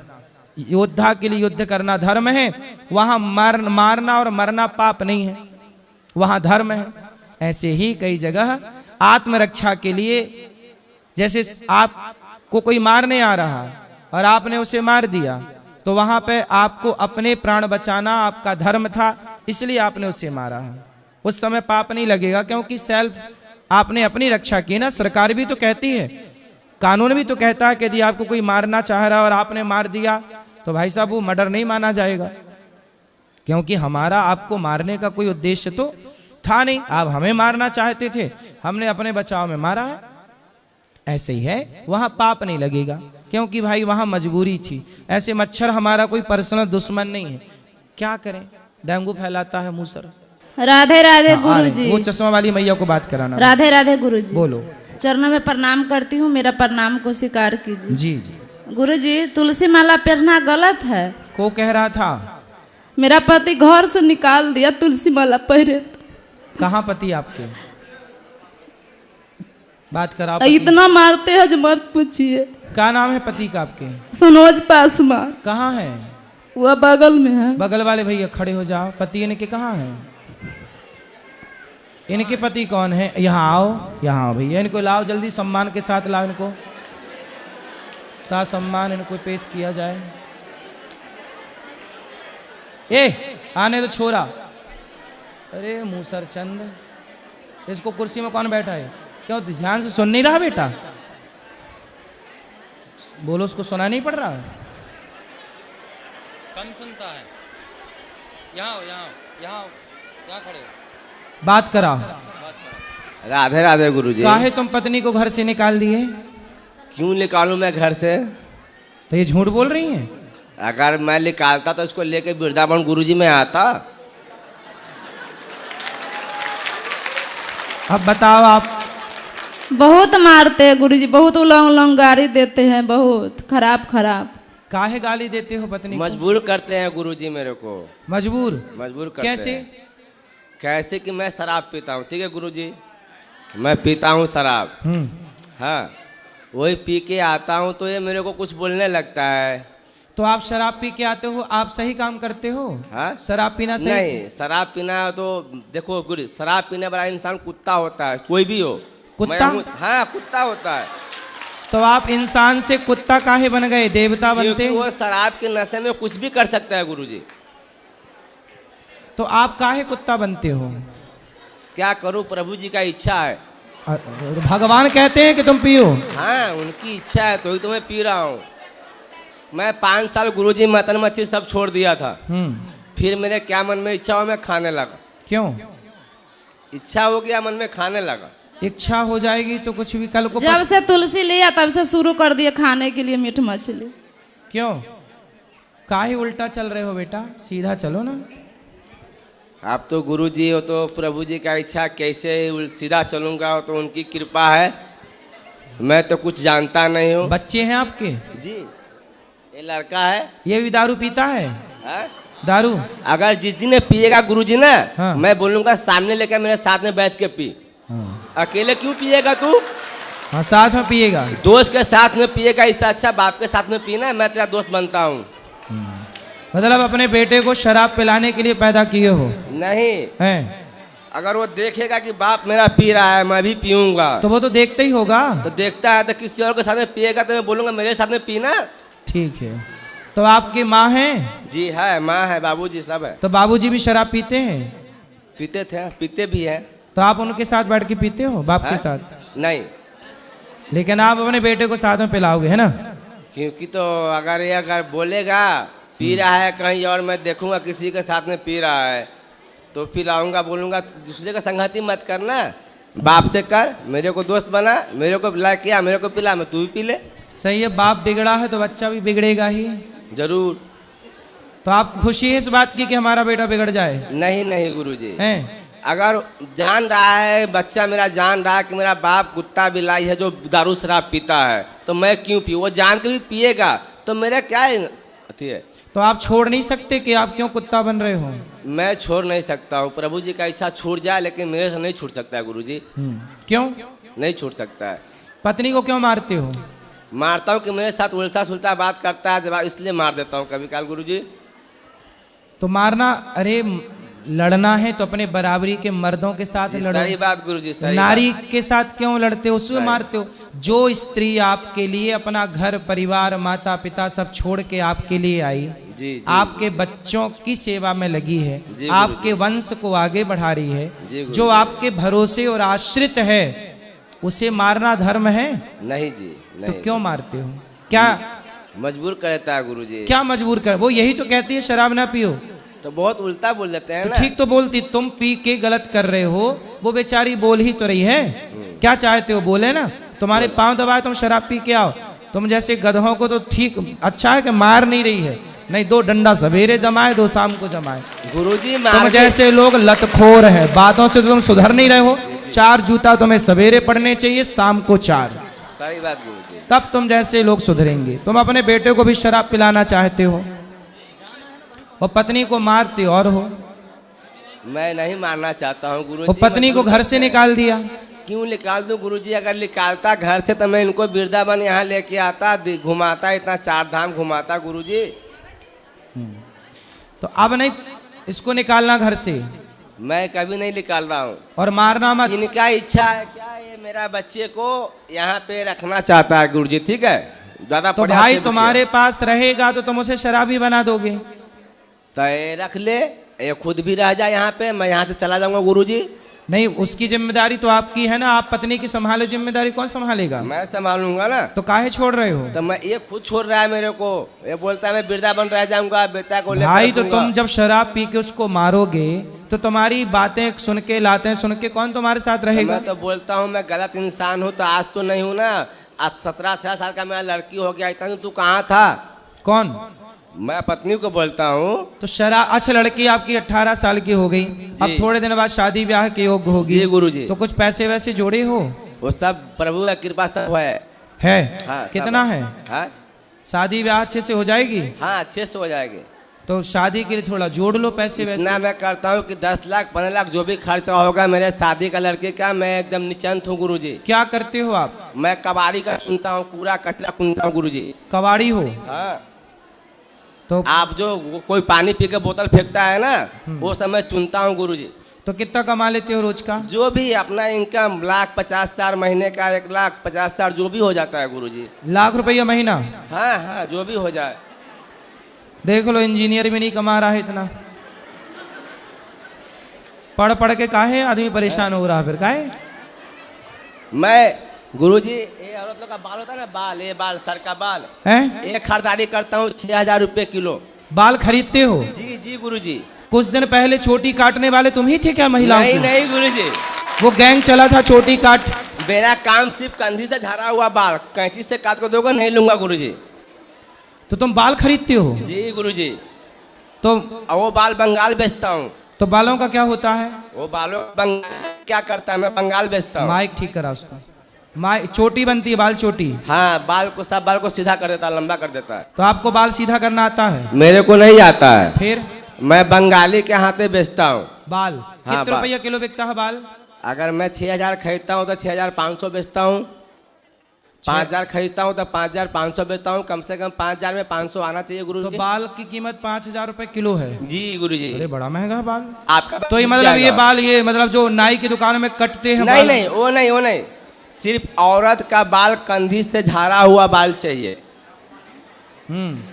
योद्धा के लिए युद्ध करना धर्म है, वहां मारना और मरना पाप नहीं है, वहां धर्म है। ऐसे ही कई जगह आत्मरक्षा के लिए, जैसे आपको कोई मारने आ रहा और आपने उसे मार दिया, तो वहां पे आपको अपने प्राण बचाना आपका धर्म था, इसलिए आपने उसे मारा है। उस समय पाप नहीं लगेगा, क्योंकि सेल्फ आपने अपनी रक्षा की ना। सरकार भी तो कहती है, कानून भी तो कहता है कि यदि आपको कोई मारना चाह रहा है और आपने मार दिया तो भाई साहब वो मर्डर नहीं माना जाएगा, क्योंकि हमारा आपको मारने का कोई उद्देश्य तो था नहीं। आप हमें मारना चाहते थे, हमने अपने बचाव में मारा है। ऐसे ही है, वहां पाप नहीं लगेगा क्योंकि भाई वहां मजबूरी थी। ऐसे मच्छर हमारा कोई पर्सनल दुश्मन नहीं है, क्या करें, डेंगू फैलाता है मूसर। राधे राधे गुरुजी। वो चश्मा वाली मैया को बात कराना। राधे राधे गुरुजी। बोलो। चरणों में प्रणाम करती हूँ, मेरा प्रणाम को स्वीकार कीजिए। जी जी। गुरुजी, तुलसी माला पहनना गलत है। को कह रहा था? मेरा पति घर से निकाल दिया तुलसी माला पहने तो। कहाँ पति आपके? बात करा। इतना मारते हैं जो मत पूछिए। क्या नाम है पति का आपके? सनोज पासवान। कहाँ है? वह बगल में है। बगल वाले भैया खड़े हो जाओ। पति इनके कहाँ है? इनके पति कौन है? यहाँ आओ, यहाँ आओ भैया, इनको लाओ जल्दी, सम्मान के साथ लाओ इनको, साथ सम्मान इनको पेश किया जाए। ए आने तो छोरा। अरे मूसर चंद, इसको कुर्सी में कौन बैठा है? क्यों ध्यान से सुन नहीं रहा बेटा? बोलो, उसको सुना नहीं पड़ रहा? कम सुनता है। यहाँ खड़े हो। बात करा। राधे राधे गुरुजी। काहे तुम पत्नी को घर से निकाल दिए? क्यों निकालूं मैं घर से? तो ये झूठ बोल रही हैं। अगर मैं निकालता तो इसको लेके वृंदावन गुरुजी में आता। अब बताओ आप। बहुत मारते हैं गुरुजी, बहुत उलंग गाड़ी देते हैं, बहुत खराब खराब। काहे गाली देते हो पत्नी को? मजबूर करते हैं गुरुजी मेरे को। मजबूर करते कैसे हैं। कैसे कि मैं शराब पीता हूँ, ठीक है गुरुजी, मैं पीता हूँ शराब। हाँ, वही पी के आता हूँ तो ये मेरे को कुछ बोलने लगता है। तो आप शराब पी के आते हो, आप सही काम करते हो? हाँ? शराब पीना सही? नहीं, शराब पीना तो देखो गुरु, शराब पीने वाला इंसान कुत्ता होता है, कोई भी हो। कुत्ता? हाँ, कुत्ता होता है। तो आप इंसान से कुत्ता काहे बन गए, देवता बनते? वो शराब के नशे में कुछ भी कर सकता है गुरुजी। तो आप काहे कुत्ता बनते हो? क्या करूं, प्रभु जी का इच्छा है। भगवान कहते हैं कि तुम पियो? हाँ, उनकी इच्छा है तो ही तो मैं पी रहा हूँ। मैं 5 साल गुरुजी मटन मच्छी सब छोड़ दिया था। फिर मेरे क्या मन में इच्छा हो, मैं खाने लगा। क्यों? इच्छा हो गया, मन में खाने लगा। इच्छा हो जाएगी तो कुछ भी कल को। जब से तुलसी लिया तब से शुरू कर दिए खाने के लिए मीठ मछली। क्यों? काहे उल्टा चल रहे हो बेटा, सीधा चलो ना। आप तो गुरुजी हो तो प्रभु जी का इच्छा, कैसे सीधा चलूंगा, तो उनकी कृपा है। मैं तो कुछ जानता नहीं हूँ। बच्चे हैं आपके? जी, ये लड़का है। ये भी दारू पीता है? दारू अगर जिस दिन पिएगा गुरुजी ना, हाँ। मैं बोलूंगा सामने लेकर मेरे साथ में बैठ के पी। हाँ। अकेले क्यों पिएगा तू? हाँ, साथ में पिएगा। दोस्त के साथ में पिएगा, इससे अच्छा बाप के साथ में पीना। मैं तेरा दोस्त बनता हूँ। मतलब अपने बेटे को शराब पिलाने के लिए पैदा किए हो? नहीं है। अगर वो देखेगा कि बाप मेरा पी रहा है, मैं भी पीऊंगा, तो वो तो देखते ही होगा। तो देखता है तो किसी और के साथ में पिएगा तो मैं बोलूंगा मेरे साथ में पीना। ठीक है। तो आपकी माँ है? जी है, माँ है, बाबूजी सब है। तो बाबूजी भी शराब पीते हैं? पीते थे, पीते भी है। तो आप उनके साथ बैठ के पीते हो, बाप के साथ? नहीं, लेकिन आप अपने बेटे को साथ में पिलाओगे, है ना? क्योंकि तो अगर बोलेगा पी रहा है कहीं और, मैं देखूंगा किसी के साथ में पी रहा है तो पिलाऊंगा, बोलूंगा दूसरे का संगति मत करना, बाप से कर, मेरे को दोस्त बना, मेरे को पिला किया, मेरे को पिला, मैं तू भी पी ले। सही है, बाप बिगड़ा है तो बच्चा भी बिगड़ेगा ही। जरूर। तो आप खुशी है इस बात की कि हमारा बेटा बिगड़ जाए? नहीं नहीं गुरुजी, हैं? अगर जान रहा है बच्चा मेरा, जान रहा है कि मेरा बाप कुत्ता बिलाई है जो दारू शराब पीता है, तो मैं क्यों पीऊँ? वो जान के भी पिएगा तो मेरा क्या अथी है? तो आप छोड़ नहीं सकते कि आप क्यों कुत्ता बन रहे हो? मैं छोड़ नहीं सकता हूँ, प्रभु जी का इच्छा छूट जाए, लेकिन मेरे से नहीं छूट सकता है गुरुजी। क्यों नहीं छूट सकता है? पत्नी को क्यों मारते हो? मारता हूँ कि मेरे साथ उल्टा सुल्टा बात करता है, जवाब इसलिए मार देता हूँ कभी काल गुरुजी। तो मारना, अरे लड़ना है तो अपने बराबरी के मर्दों के साथ लड़ो। सही बात गुरुजी, सही नारी बात। के साथ क्यों लड़ते हो, उसको मारते हो? जो स्त्री आपके लिए अपना घर परिवार माता पिता सब छोड़ के आपके लिए आई, जी, आपके बच्चों की सेवा में लगी है, आपके वंश को आगे बढ़ा रही है, जो आपके भरोसे और आश्रित है, उसे मारना धर्म है? नहीं जी, तो नहीं। क्यों मारते हो? क्या मजबूर करता है गुरुजी। क्या मजबूर कर? वो यही तो कहती है शराब ना पियो। तो बहुत उल्टा बोल देते हैं तो ना। ठीक तो बोलती, तुम पी के गलत कर रहे हो, वो बेचारी बोल ही तो रही है। क्या चाहते हो बोले ना? तुम्हारे पांव दबाए तुम शराब पी के आओ। तुम जैसे गधों को तो ठीक अच्छा है कि मार नहीं रही है, नहीं 2 डंडा सवेरे जमाए 2 शाम को जमाए। गुरुजी तुम जैसे लोग लतखोर है, बातों से तो तुम सुधर नहीं रहे हो। 4 जूता तुम्हें सवेरे पड़ने चाहिए, शाम को 4। सही बात गुरुजी। तब तुम जैसे लोग सुधरेंगे। तुम अपने बेटे को भी शराब पिलाना चाहते हो और पत्नी को मारते और हो। मैं नहीं मारना चाहता हूँ गुरुजी। और पत्नी को घर से निकाल दिया। क्यों निकाल दूं गुरुजी? अगर निकालता घर से तो मैं इनको वृंदावन यहाँ लेके आता, घुमाता, इतना 4 धाम घुमाता गुरुजी। तो अब नहीं इसको निकालना घर से। मैं कभी नहीं निकाल रहा हूँ। और मारना मत। इनका इच्छा है क्या, ये मेरा बच्चे को यहाँ पे रखना चाहता है गुरुजी, ठीक है? ज्यादा तो भाई तुम्हारे पास रहेगा तो तुम उसे शराबी बना दोगे। तो ये रख ले, ये खुद भी रह जाए यहाँ पे, मैं यहाँ से चला जाऊंगा गुरुजी। नहीं, उसकी जिम्मेदारी तो आपकी है ना, आप पत्नी की संभालो, जिम्मेदारी कौन संभालेगा? मैं संभालूंगा ना। तो काहे छोड़ रहे हो? तो मैं, ये खुद छोड़ रहा है मेरे को, ये बोलता है मैं वृंदावन रह जाऊंगा, बेटा को लेकर भाई। तो रखूंगा। तुम जब शराब पी के उसको मारोगे तो तुम्हारी बातें सुन के, लातें सुन के कौन तुम्हारे साथ रहेगा? मैं तो बोलता हूँ मैं गलत इंसान हूँ, तो आज तो नहीं हूँ ना। आज 17-18 साल का मेरा लड़की हो गया, इतना तू कहाँ था? कौन? मैं पत्नी को बोलता हूँ। तो शराब, अच्छा लड़की आपकी 18 साल की हो गई, अब थोड़े दिन बाद शादी ब्याह के योग्य होगी। जी गुरुजी। तो कुछ पैसे वैसे जोड़े हो? वो सब प्रभु का कृपा सब है। हाँ, कितना है? हाँ? शादी ब्याह अच्छे से हो जाएगी? हाँ, अच्छे से हो जाएगी। तो शादी के लिए थोड़ा जोड़ लो पैसे वैसे। इतना मैं करता हूँ कि 10 लाख 15 लाख जो भी खर्चा होगा मेरे शादी का लड़के का, मैं एकदम निश्चिंत हूँ गुरुजी। क्या करते हो आप? मैं कबाड़ी का सुनता हूँ, पूरा कचरा सुनता हूँ गुरुजी। कबाड़ी हो? हाँ। तो आप जो कोई पानी पी के बोतल फेंकता है ना, वो सब मैं चुनता हूँ गुरुजी। तो कितना कमा लेते हो रोज का? जो भी अपना इनकम, 1,50,000 महीने का, 1,50,000 जो भी हो जाता है गुरुजी। लाख रुपया महीना? हाँ हाँ, जो भी हो जाए। देख लो, इंजीनियर भी नहीं कमा रहा है इतना। पढ़ पढ़ के काहे आदमी परेशान हो रहा है फिर? काहे? मैं गुरुजी, ये औरत लोग का बाल होता है ना, बाल, ये बाल, सर का बाल हैं? एक खरीदारी करता हूँ 6,000 रुपये किलो। बाल खरीदते हो? जी जी गुरुजी। कुछ दिन पहले चोटी काटने वाले तुम ही थे क्या महिलाओं नहीं की? नहीं गुरुजी, वो गैंग चला था चोटी काट। मेरा काम सिर्फ कंधी से झड़ा हुआ बाल कैंची से काट कर दोगे, नहीं लूंगा गुरुजी। तो तुम बाल खरीदते हो? जी गुरुजी। तो वो बाल बंगाल बेचता हूँ। तो बालों का क्या होता है? वो बालों क्या करता है, मैं बंगाल बेचता हूँ। माइक ठीक करा उसको। चोटी बनती है, बाल चोटी। हाँ, बाल को, सब बाल को सीधा कर देता है, लंबा कर देता है। तो आपको बाल सीधा करना आता है? मेरे को नहीं आता है। फिर? मैं बंगाली के हाथे बेचता हूँ बाल। हाँ, कितने रुपया किलो बिकता है बाल? अगर मैं 6,000 खरीदता हूँ तो 6,500 बेचता हूँ। 5,000 खरीदता हूँ तो 5,500 बेचता हूँ। कम से कम 5,000 में 500 आना चाहिए गुरु। तो बाल की कीमत 5,000 रुपए किलो है? जी गुरुजी। अरे बड़ा महंगा है बाल। आपका तो ये मतलब ये बाल, ये मतलब जो नाई की दुकान में कटते हैं? नहीं नहीं, वो नहीं, वो नहीं। सिर्फ औरत का बाल कंधी से झाड़ा हुआ बाल चाहिए।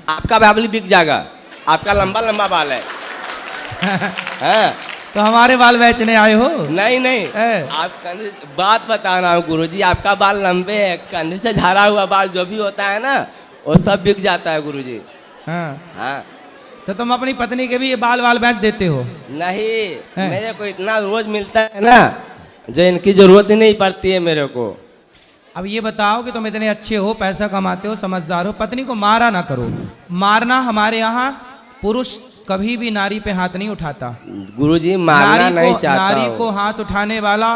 आपका बाल बिक जाएगा, आपका लंबा लंबा बाल है। हाँ। तो हमारे बाल बेचने आए हो? नहीं नहीं, आप कंधे, बात बता रहा हूँ गुरुजी, आपका बाल लंबे है, कंधे से झाड़ा हुआ बाल जो भी होता है ना, वो सब बिक जाता है गुरुजी। हाँ हाँ। तो तुम अपनी पत्नी के भी ये बाल वाल बेच देते हो? नहीं, मेरे को इतना रोज मिलता है ना, जो इनकी जरूरत ही नहीं पड़ती है मेरे को। अब ये बताओ कि तुम इतने अच्छे हो, पैसा कमाते हो, समझदार हो, पत्नी को मारा ना करो। मारना हमारे यहाँ, पुरुष कभी भी नारी पे हाथ नहीं उठाता। गुरुजी, मारना नहीं चाहता। नारी को हाथ उठाने वाला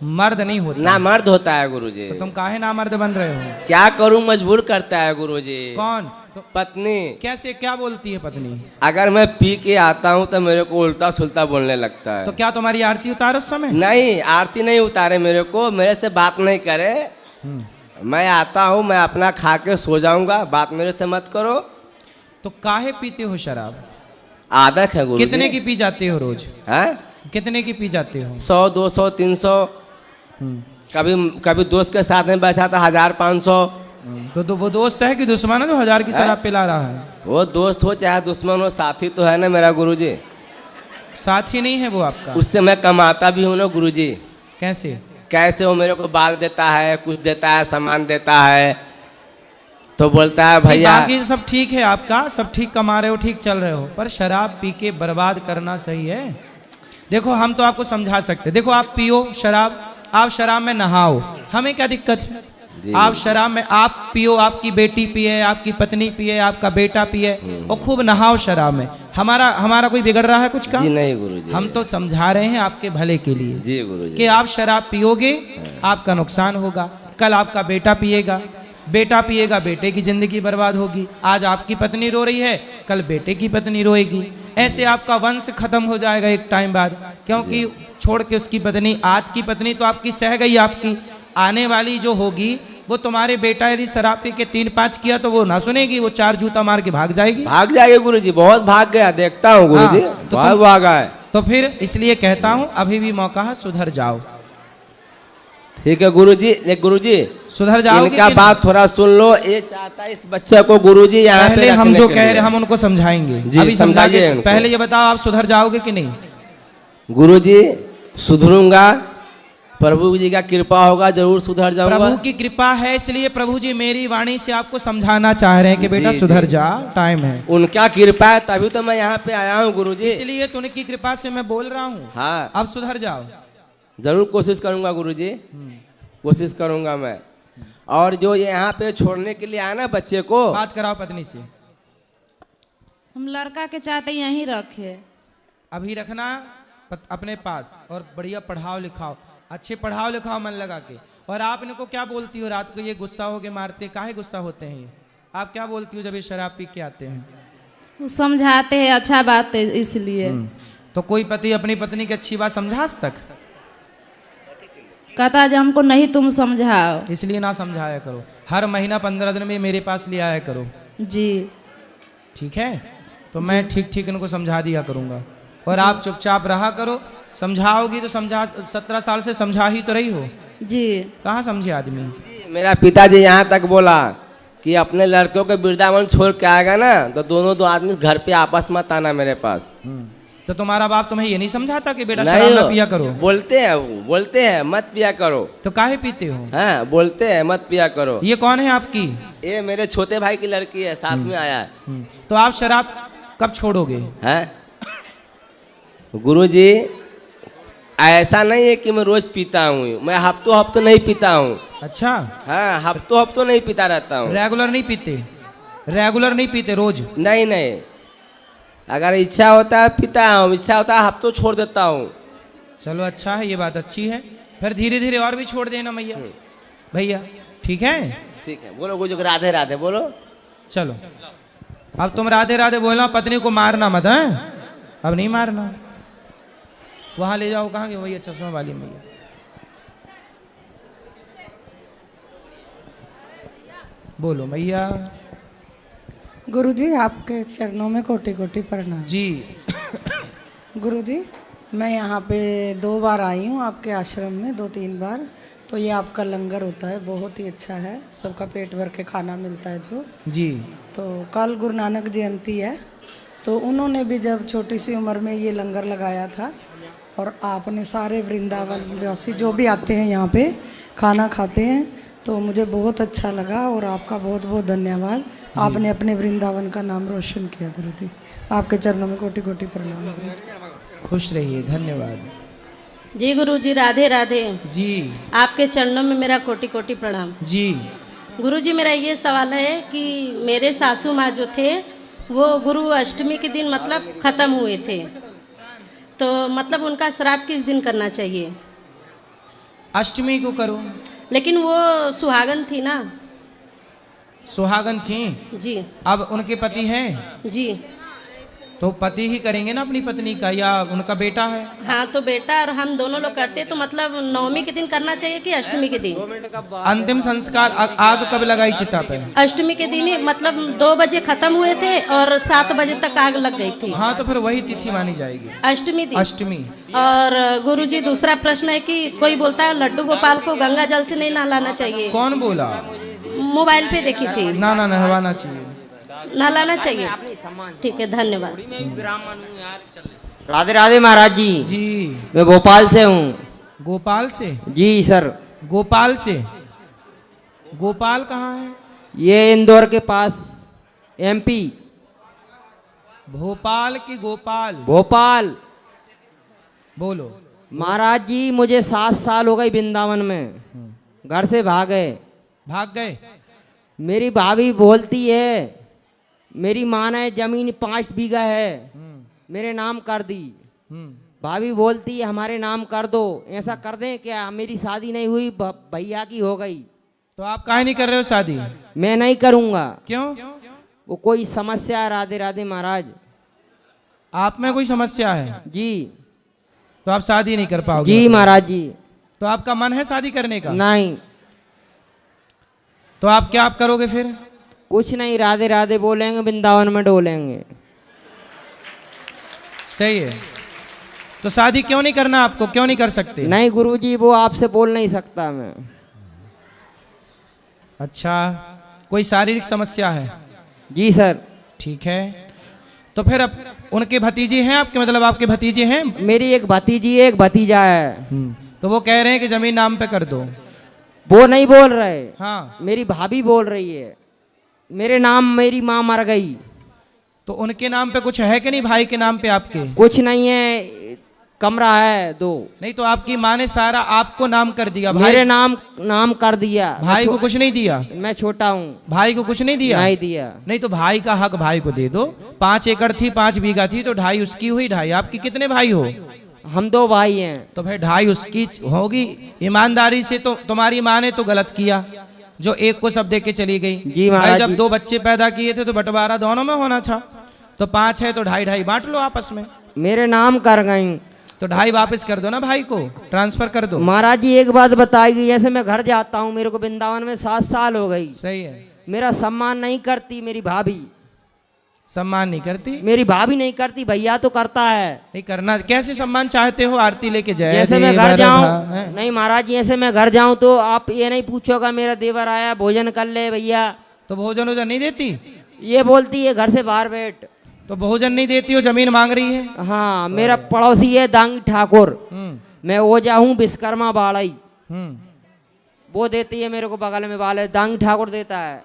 मर्द नहीं होता। ना मर्द होता है गुरुजी। तो तुम काहे ना मर्द बन रहे हो? क्या करूं, मजबूर करता है गुरुजी। कौन? तो पत्नी। कैसे, क्या बोलती है पत्नी? अगर मैं पी के आता हूं तो मेरे को उल्टा सुल्टा बोलने लगता है। तो क्या तुम्हारी आरती उतारो उस समय? नहीं, आरती नहीं उतारे मेरे को, मेरे से बात नहीं करे। मैं आता हूं, मैं अपना खा के सो जाऊंगा, बात मेरे से मत करो। तो काहे पीते हो शराब? आदत है गुरुजी। कितने की पी जाते हो रोज? हैं? कितने की पी जाते हो? 100, 200, 300। कभी कभी दोस्त के साथ में बैठा था 1,000-500। तो वो दोस्त है कि दुश्मन है जो 1,000 की शराब पिला रहा है? वो दोस्त हो चाहे दुश्मन हो, साथी तो है ना मेरा गुरुजी। साथी नहीं है वो आपका? उससे मैं कमाता भी हूँ ना गुरुजी। कैसे? कैसे वो मेरे को बाल देता है, कुछ देता है, सामान देता है, तो बोलता है भैया बाकी सब ठीक है, आपका सब ठीक कमा रहे हो, ठीक चल रहे हो, पर शराब पी के बर्बाद करना सही है? देखो हम तो आपको समझा सकते, देखो आप पियो शराब, आप शराब में नहाओ, हमें क्या दिक्कत है? आप शराब में आप पियो, आपकी बेटी पिए, आपकी पत्नी पिए, आपका बेटा पिए और खूब नहाओ शराब में, हमारा कोई बिगड़ रहा है कुछ का? जी नहीं गुरुजी, हम तो समझा रहे हैं आपके भले के लिए जी गुरुजी, कि आप शराब पियोगे आपका नुकसान होगा, कल आपका बेटा पिएगा, बेटे की जिंदगी बर्बाद होगी, आज आपकी पत्नी रो रही है, कल बेटे की पत्नी रोएगी, ऐसे आपका वंश खत्म हो जाएगा एक टाइम बाद, क्योंकि छोड़ के उसकी पत्नी, आज की पत्नी तो आपकी सह गई, आपकी आने वाली जो होगी वो तुम्हारे बेटा यदि शराब पी के 3-5 किया तो वो ना सुनेगी, वो 4 जूता मार के भाग जाएगी। गुरुजी, बहुत भाग गया, देखता हूँ गुरुजी, तो बहुत भागा है। तो फिर इसलिए कहता हूँ अभी भी मौका है, सुधर जाओ। ठीक है गुरुजी, गुरुजी सुधर जाओगे इनका बात थोड़ा सुन लो, ये चाहता है इस बच्चे को गुरुजी यहाँ पहले पे हम जो कह रहे हम उनको समझाएंगे, अभी समझाइए, पहले ये बताओ आप सुधर जाओगे कि नहीं? गुरुजी सुधरूंगा, प्रभु जी का कृपा होगा, जरूर सुधर जाऊंगा। प्रभु की कृपा है, इसलिए प्रभु जी मेरी वाणी से आपको समझाना चाह रहे हैं कि बेटा सुधर जा, टाइम है। उनका कृपा है तभी तो मैं यहाँ पे आया हूँ गुरुजी, इसलिए तो उनकी कृपा से मैं बोल रहा हूँ। हाँ अब सुधर जाओ, जरूर कोशिश करूंगा गुरुजी, कोशिश करूंगा मैं। और जो यहाँ पे छोड़ने के लिए आया ना बच्चे को, बात कराओ पत्नी से। हम लड़का के चाहते यहीं रखे, अभी रखना अपने पास, और बढ़िया पढ़ाओ लिखाओ, अच्छे पढ़ाओ लिखाओ मन लगा के। और आप इनको क्या बोलती हो रात को, ये गुस्सा हो के मारते, काहे गुस्सा होते हैं ये? आप क्या बोलती हो जब ये शराब पी के आते हैं? वो समझाते हैं, अच्छा बात है इसलिए। तो कोई पति अपनी पत्नी की अच्छी बात समझा आज तक? कहता है हमको नहीं तुम समझाओ, इसलिए ना समझाया करो, हर महीना 15 दिन में मेरे पास ले आया करो। जी ठीक है, तो मैं ठीक ठीक इनको समझा दिया करूँगा, और आप चुपचाप रहा करो। समझाओगी तो समझा, 17 साल से समझा ही तो रही हो जी, कहाँ समझे आदमी? मेरा पिताजी यहाँ तक बोला कि अपने लड़कों के वृंदावन छोड़ के आएगा ना तो दोनों दो आदमी घर पे आपस मत आना मेरे पास। तो तुम्हारा बाप तुम्हें ये नहीं समझाता कि बेटा शराब ना पिया करो? बोलते हैं मत पिया करो। तो काहे पीते हो? हाँ बोलते हैं मत पिया करो। ये कौन है आपकी? ये मेरे छोटे भाई की लड़की है, साथ में आया है। तो आप शराब कब छोड़ोगे? हैं गुरुजी, ऐसा नहीं है कि मैं रोज पीता हूँ, मैं हफ्तों नहीं पीता हूँ। अच्छा, हाँ हफ्तों नहीं पीता रहता हूँ। रेगुलर नहीं पीते? रेगुलर नहीं पीते रोज? नहीं, अगर इच्छा होता है पीता हूँ, इच्छा होता है हफ्तों छोड़ देता हूँ। चलो अच्छा है, ये बात अच्छी है, फिर धीरे धीरे और भी छोड़ देना मैया भैया। ठीक है, ठीक है, बोलो गुरु राधे राधे बोलो। चलो अब तुम राधे राधे बोलना, पत्नी को मारना मत है, अब नहीं मारना। वहां ले जाओ, कहाँ गए भैया चश्मा वाली मैया? बोलो मैया। गुरुजी आपके चरणों में कोटि कोटि प्रणाम जी। गुरुजी मैं यहाँ पे 2 बार आई हूँ आपके आश्रम में, 2-3 बार। तो ये आपका लंगर होता है, बहुत ही अच्छा है, सबका पेट भर के खाना मिलता है जो जी। तो कल गुरु नानक जयंती है, तो उन्होंने भी जब छोटी सी उम्र में ये लंगर लगाया था, और आपने सारे वृंदावन वासी जो भी आते हैं यहाँ पे खाना खाते हैं, तो मुझे बहुत अच्छा लगा। और आपका बहुत बहुत धन्यवाद, आपने अपने वृंदावन का नाम रोशन किया गुरुजी। आपके चरणों में कोटि कोटि प्रणाम गुरुजी। खुश रहिए, धन्यवाद जी। गुरुजी राधे राधे जी। आपके चरणों में मेरा कोटि कोटि प्रणाम जी। गुरुजी मेरा ये सवाल है कि मेरे सासू माँ जो थे वो गुरु अष्टमी के दिन मतलब ख़त्म हुए थे, तो मतलब उनका श्राद्ध किस दिन करना चाहिए? अष्टमी को करो। लेकिन वो सुहागन थी ना। सुहागन थी जी। अब उनके पति हैं जी, तो पति ही करेंगे ना अपनी पत्नी का, या उनका बेटा है? हाँ तो बेटा और हम दोनों लोग करते, तो मतलब नवमी के दिन करना चाहिए कि अष्टमी के दिन? अंतिम संस्कार आग कब लगाई चिता पे? अष्टमी के दिन ही, मतलब 2 बजे खत्म हुए थे और 7 बजे तक आग लग गई थी। हाँ तो फिर वही तिथि मानी जाएगी, अष्टमी दिन। अष्टमी। और गुरुजी दूसरा प्रश्न है कि कोई बोलता है लड्डू गोपाल को गंगा जल से नहीं नहलाना चाहिए। कौन बोला? मोबाइल पे देखी थी। ना नहवाना चाहिए, नहलाना चाहिए। ठीक है, धन्यवाद। राधे राधे महाराज जी। जी। मैं भोपाल से हूँ। गोपाल से? जी सर। गोपाल से? गोपाल कहाँ है? ये इंदौर के पास, एमपी। भोपाल की गोपाल? भोपाल। बोलो। महाराज जी मुझे 7 साल हो गए वृंदावन में, घर से भागे। भाग गए? मेरी भाभी बोलती है मेरी माँ ने जमीन 5 बीघा है मेरे नाम कर दी। भाभी बोलती है हमारे नाम कर दो, ऐसा कर दें क्या? मेरी शादी नहीं हुई, भैया की हो गई। तो आप काहे नहीं कर रहे हो शादी? मैं नहीं करूँगा। क्यों? वो कोई समस्या है। राधे राधे महाराज। आप में कोई समस्या है? जी। तो आप शादी नहीं कर पाओगे? जी महाराज जी। तो आपका मन है शादी करने का? नहीं। तो आप क्या करोगे फिर? कुछ नहीं, राधे राधे बोलेंगे, वृंदावन में डोलेंगे। सही है। तो शादी क्यों नहीं करना आपको? क्यों नहीं कर सकते? नहीं गुरुजी, वो आपसे बोल नहीं सकता मैं। अच्छा, कोई शारीरिक समस्या है? जी सर। ठीक है। तो फिर अब उनके भतीजे हैं आपके, मतलब आपके भतीजे हैं? मेरी एक भतीजी है, एक भतीजा है। तो वो कह रहे हैं कि जमीन नाम पे कर दो। वो नहीं बोल रहे। हाँ। मेरी भाभी बोल रही है मेरे नाम, मेरी माँ मर गई। तो उनके नाम पे कुछ है कि नहीं? भाई के नाम पे आपके? कुछ नहीं है, कमरा है 2। नहीं तो आपकी माँ ने सारा आपको नाम कर दिया? भाई मेरे नाम कर दिया। भाई को कुछ नहीं दिया? मैं छोटा हूँ। भाई को कुछ नहीं दिया? नहीं दिया। नहीं तो भाई का हक भाई को दे दो। 5 एकड़ थी, 5 बीघा थी, तो 2.5 उसकी हुई, 2.5 आपकी। कितने भाई हो? हम 2 भाई हैं। तो फिर 2.5 उसकी होगी। ईमानदारी से तो तुम्हारी माँ ने तो गलत किया जो एक को सब दे के चली गई। जी भाई महाराज। जब 2 बच्चे पैदा किए थे तो बंटवारा दोनों में होना था। तो 5 है तो 2.5 बांट लो आपस में। मेरे नाम कर गई तो 2.5 वापस कर दो ना, भाई को ट्रांसफर कर दो। महाराज जी एक बात बताएगी, जैसे मैं घर जाता हूँ, मेरे को वृंदावन में 7 साल हो गई। सही है। मेरा सम्मान नहीं करती मेरी भाभी। सम्मान नहीं करती? मेरी भाभी नहीं करती, भैया तो करता है। नहीं करना। कैसे सम्मान चाहते हो? आरती लेके जाए? जैसे मैं घर जाऊं, नहीं महाराज जी, ऐसे मैं घर जाऊं तो आप ये नहीं पूछोगा मेरा देवर आया भोजन कर ले भैया। तो भोजन वोजन नहीं देती? ये बोलती है घर से बाहर बैठ। तो भोजन नहीं देती हो, जमीन मांग रही है? हाँ, मेरा पड़ोसी है दांगी ठाकुर, मैं ओझा हूँ विश्वकर्मा बाड़ाई। वो देती है मेरे को, बगल में वाले दांगी ठाकुर देता है।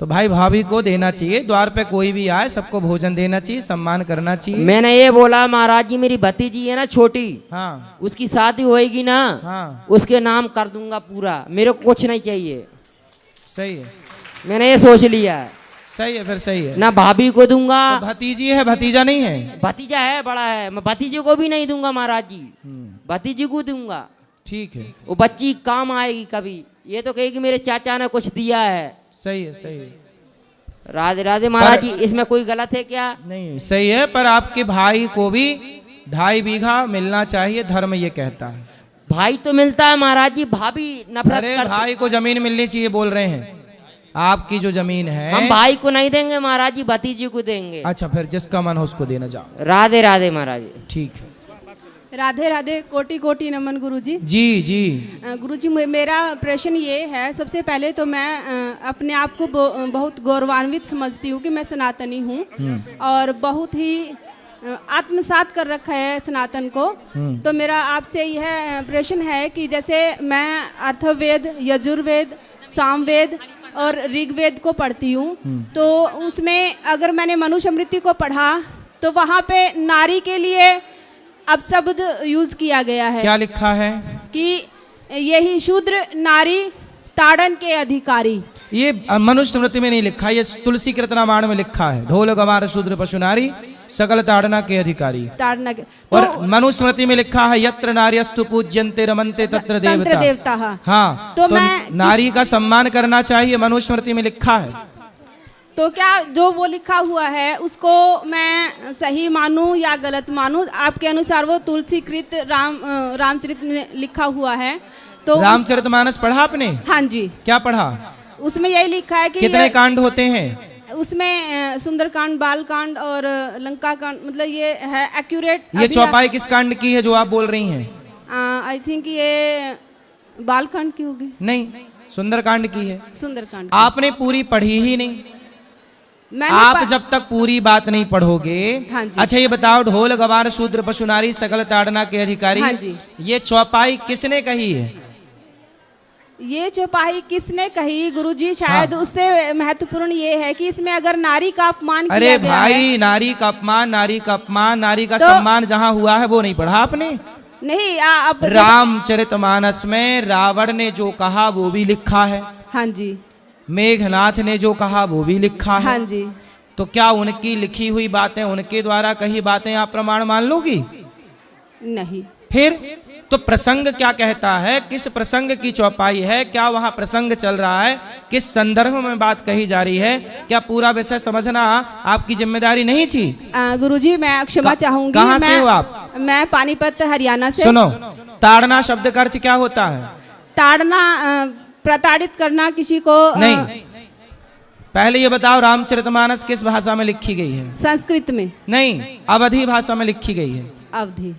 तो भाई भाभी को देना चाहिए। द्वार पे कोई भी आए सबको भोजन देना चाहिए, सम्मान करना चाहिए। मैंने ये बोला महाराज जी मेरी भतीजी है ना छोटी, हाँ, उसकी शादी होएगी ना, हाँ, उसके नाम कर दूंगा पूरा, मेरे को कुछ नहीं चाहिए। सही है। मैंने ये सोच लिया है। सही है, फिर सही है। ना भाभी को दूंगा। तो भतीजी है, भतीजा नहीं है? भतीजा है, बड़ा है। मैं भतीजे को भी नहीं दूंगा महाराज जी, भतीजी को दूंगा। ठीक है। वो बच्ची काम आएगी कभी, ये तो कहेगी मेरे चाचा ने कुछ दिया है। सही है, सही है। राधे राधे महाराज जी, इसमें कोई गलत है क्या? नहीं, सही है। पर आपके भाई को भी 2.5 बीघा मिलना चाहिए, धर्म ये कहता है। भाई तो मिलता है महाराज जी, भाभी नफरत अरे करती। भाई को जमीन मिलनी चाहिए बोल रहे हैं। आपकी जो जमीन है हम भाई को नहीं देंगे महाराज जी, भतीजी को देंगे। अच्छा, फिर जिसका मन हो उसको देना। जाओ। राधे राधे महाराज जी। ठीक है। राधे राधे, कोटि कोटि नमन गुरुजी। जी जी। गुरुजी, मेरा प्रश्न ये है, सबसे पहले तो मैं अपने आप को बहुत गौरवान्वित समझती हूँ कि मैं सनातनी हूँ और बहुत ही आत्मसात कर रखा है सनातन को। तो मेरा आपसे यह प्रश्न है कि जैसे मैं अथर्ववेद, यजुर्वेद, सामवेद और ऋग्वेद को पढ़ती हूँ, तो उसमें अगर मैंने मनुस्मृति को पढ़ा तो वहाँ पे नारी के लिए अपशब्द यूज किया गया है। क्या लिखा है? कि यही शूद्र नारी ताड़न के अधिकारी। ये मनुस्मृति में नहीं लिखा, ये तुलसी कृतनामाण में लिखा है। ढोल गवार शूद्र पशु नारी सकल ताड़ना के अधिकारी। ताड़ना के और मनुस्मृति में लिखा है यत्र नार्यस्तु पूज्यन्ते रमन्ते तत्र देवता। हाँ, तो नारी का सम्मान करना चाहिए, मनुस्मृति में लिखा है। तो क्या जो वो लिखा हुआ है उसको मैं सही मानूं या गलत मानूं? आपके अनुसार वो तुलसीकृत रामचरित में लिखा हुआ है, तो रामचरितमानस पढ़ा आपने? हाँ जी। क्या पढ़ा? उसमें यही लिखा है कि कितने कांड होते हैं उसमें? सुंदरकांड, बालकांड और लंका कांड, मतलब ये है एक्यूरेट। ये चौपाई किस कांड की है जो आप बोल रही हैं? आई थिंक ये बालकांड की होगी। नहीं, सुंदरकांड की है। सुंदरकांड। आपने पूरी पढ़ी ही नहीं। आप जब तक पूरी बात नहीं पढ़ोगे। हाँ जी। अच्छा ये बताओ, ढोल गवार शूद्र पशु नारी सकल ताड़ना के अधिकारी। हाँ जी। ये चौपाई किसने कही है? ये चौपाई किसने कही गुरुजी? शायद उससे महत्वपूर्ण ये है कि इसमें अगर नारी का अपमान अरे किया गया भाई है, नारी का अपमान, नारी का अपमान, नारी का तो- सम्मान जहाँ हुआ है वो नहीं पढ़ा आपने? नहीं अब रामचरितमानस में रावण ने जो कहा वो भी लिखा है। हाँ जी। मेघनाथ ने जो कहा वो भी लिखा है। हाँ जी। तो क्या उनकी लिखी हुई बातें, उनके द्वारा कही बातें आप प्रमाण मान लोगी? नहीं। फिर तो प्रसंग क्या कहता है, किस प्रसंग की चौपाई है, क्या वहां प्रसंग चल रहा है, किस संदर्भ में बात कही जा रही है, क्या पूरा विषय समझना आपकी जिम्मेदारी नहीं थी? गुरुजी मैं क्षमा चाहूंगी। कहाँ से हो आप? मैं पानीपत हरियाणा से। सुनो, ताड़ना शब्द का अर्थ क्या होता है? ताड़ना प्रताड़ित करना किसी को। नहीं, पहले ये बताओ रामचरितमानस किस भाषा में लिखी गई है? संस्कृत में। नहीं, अवधी भाषा में लिखी गई है। अवधी।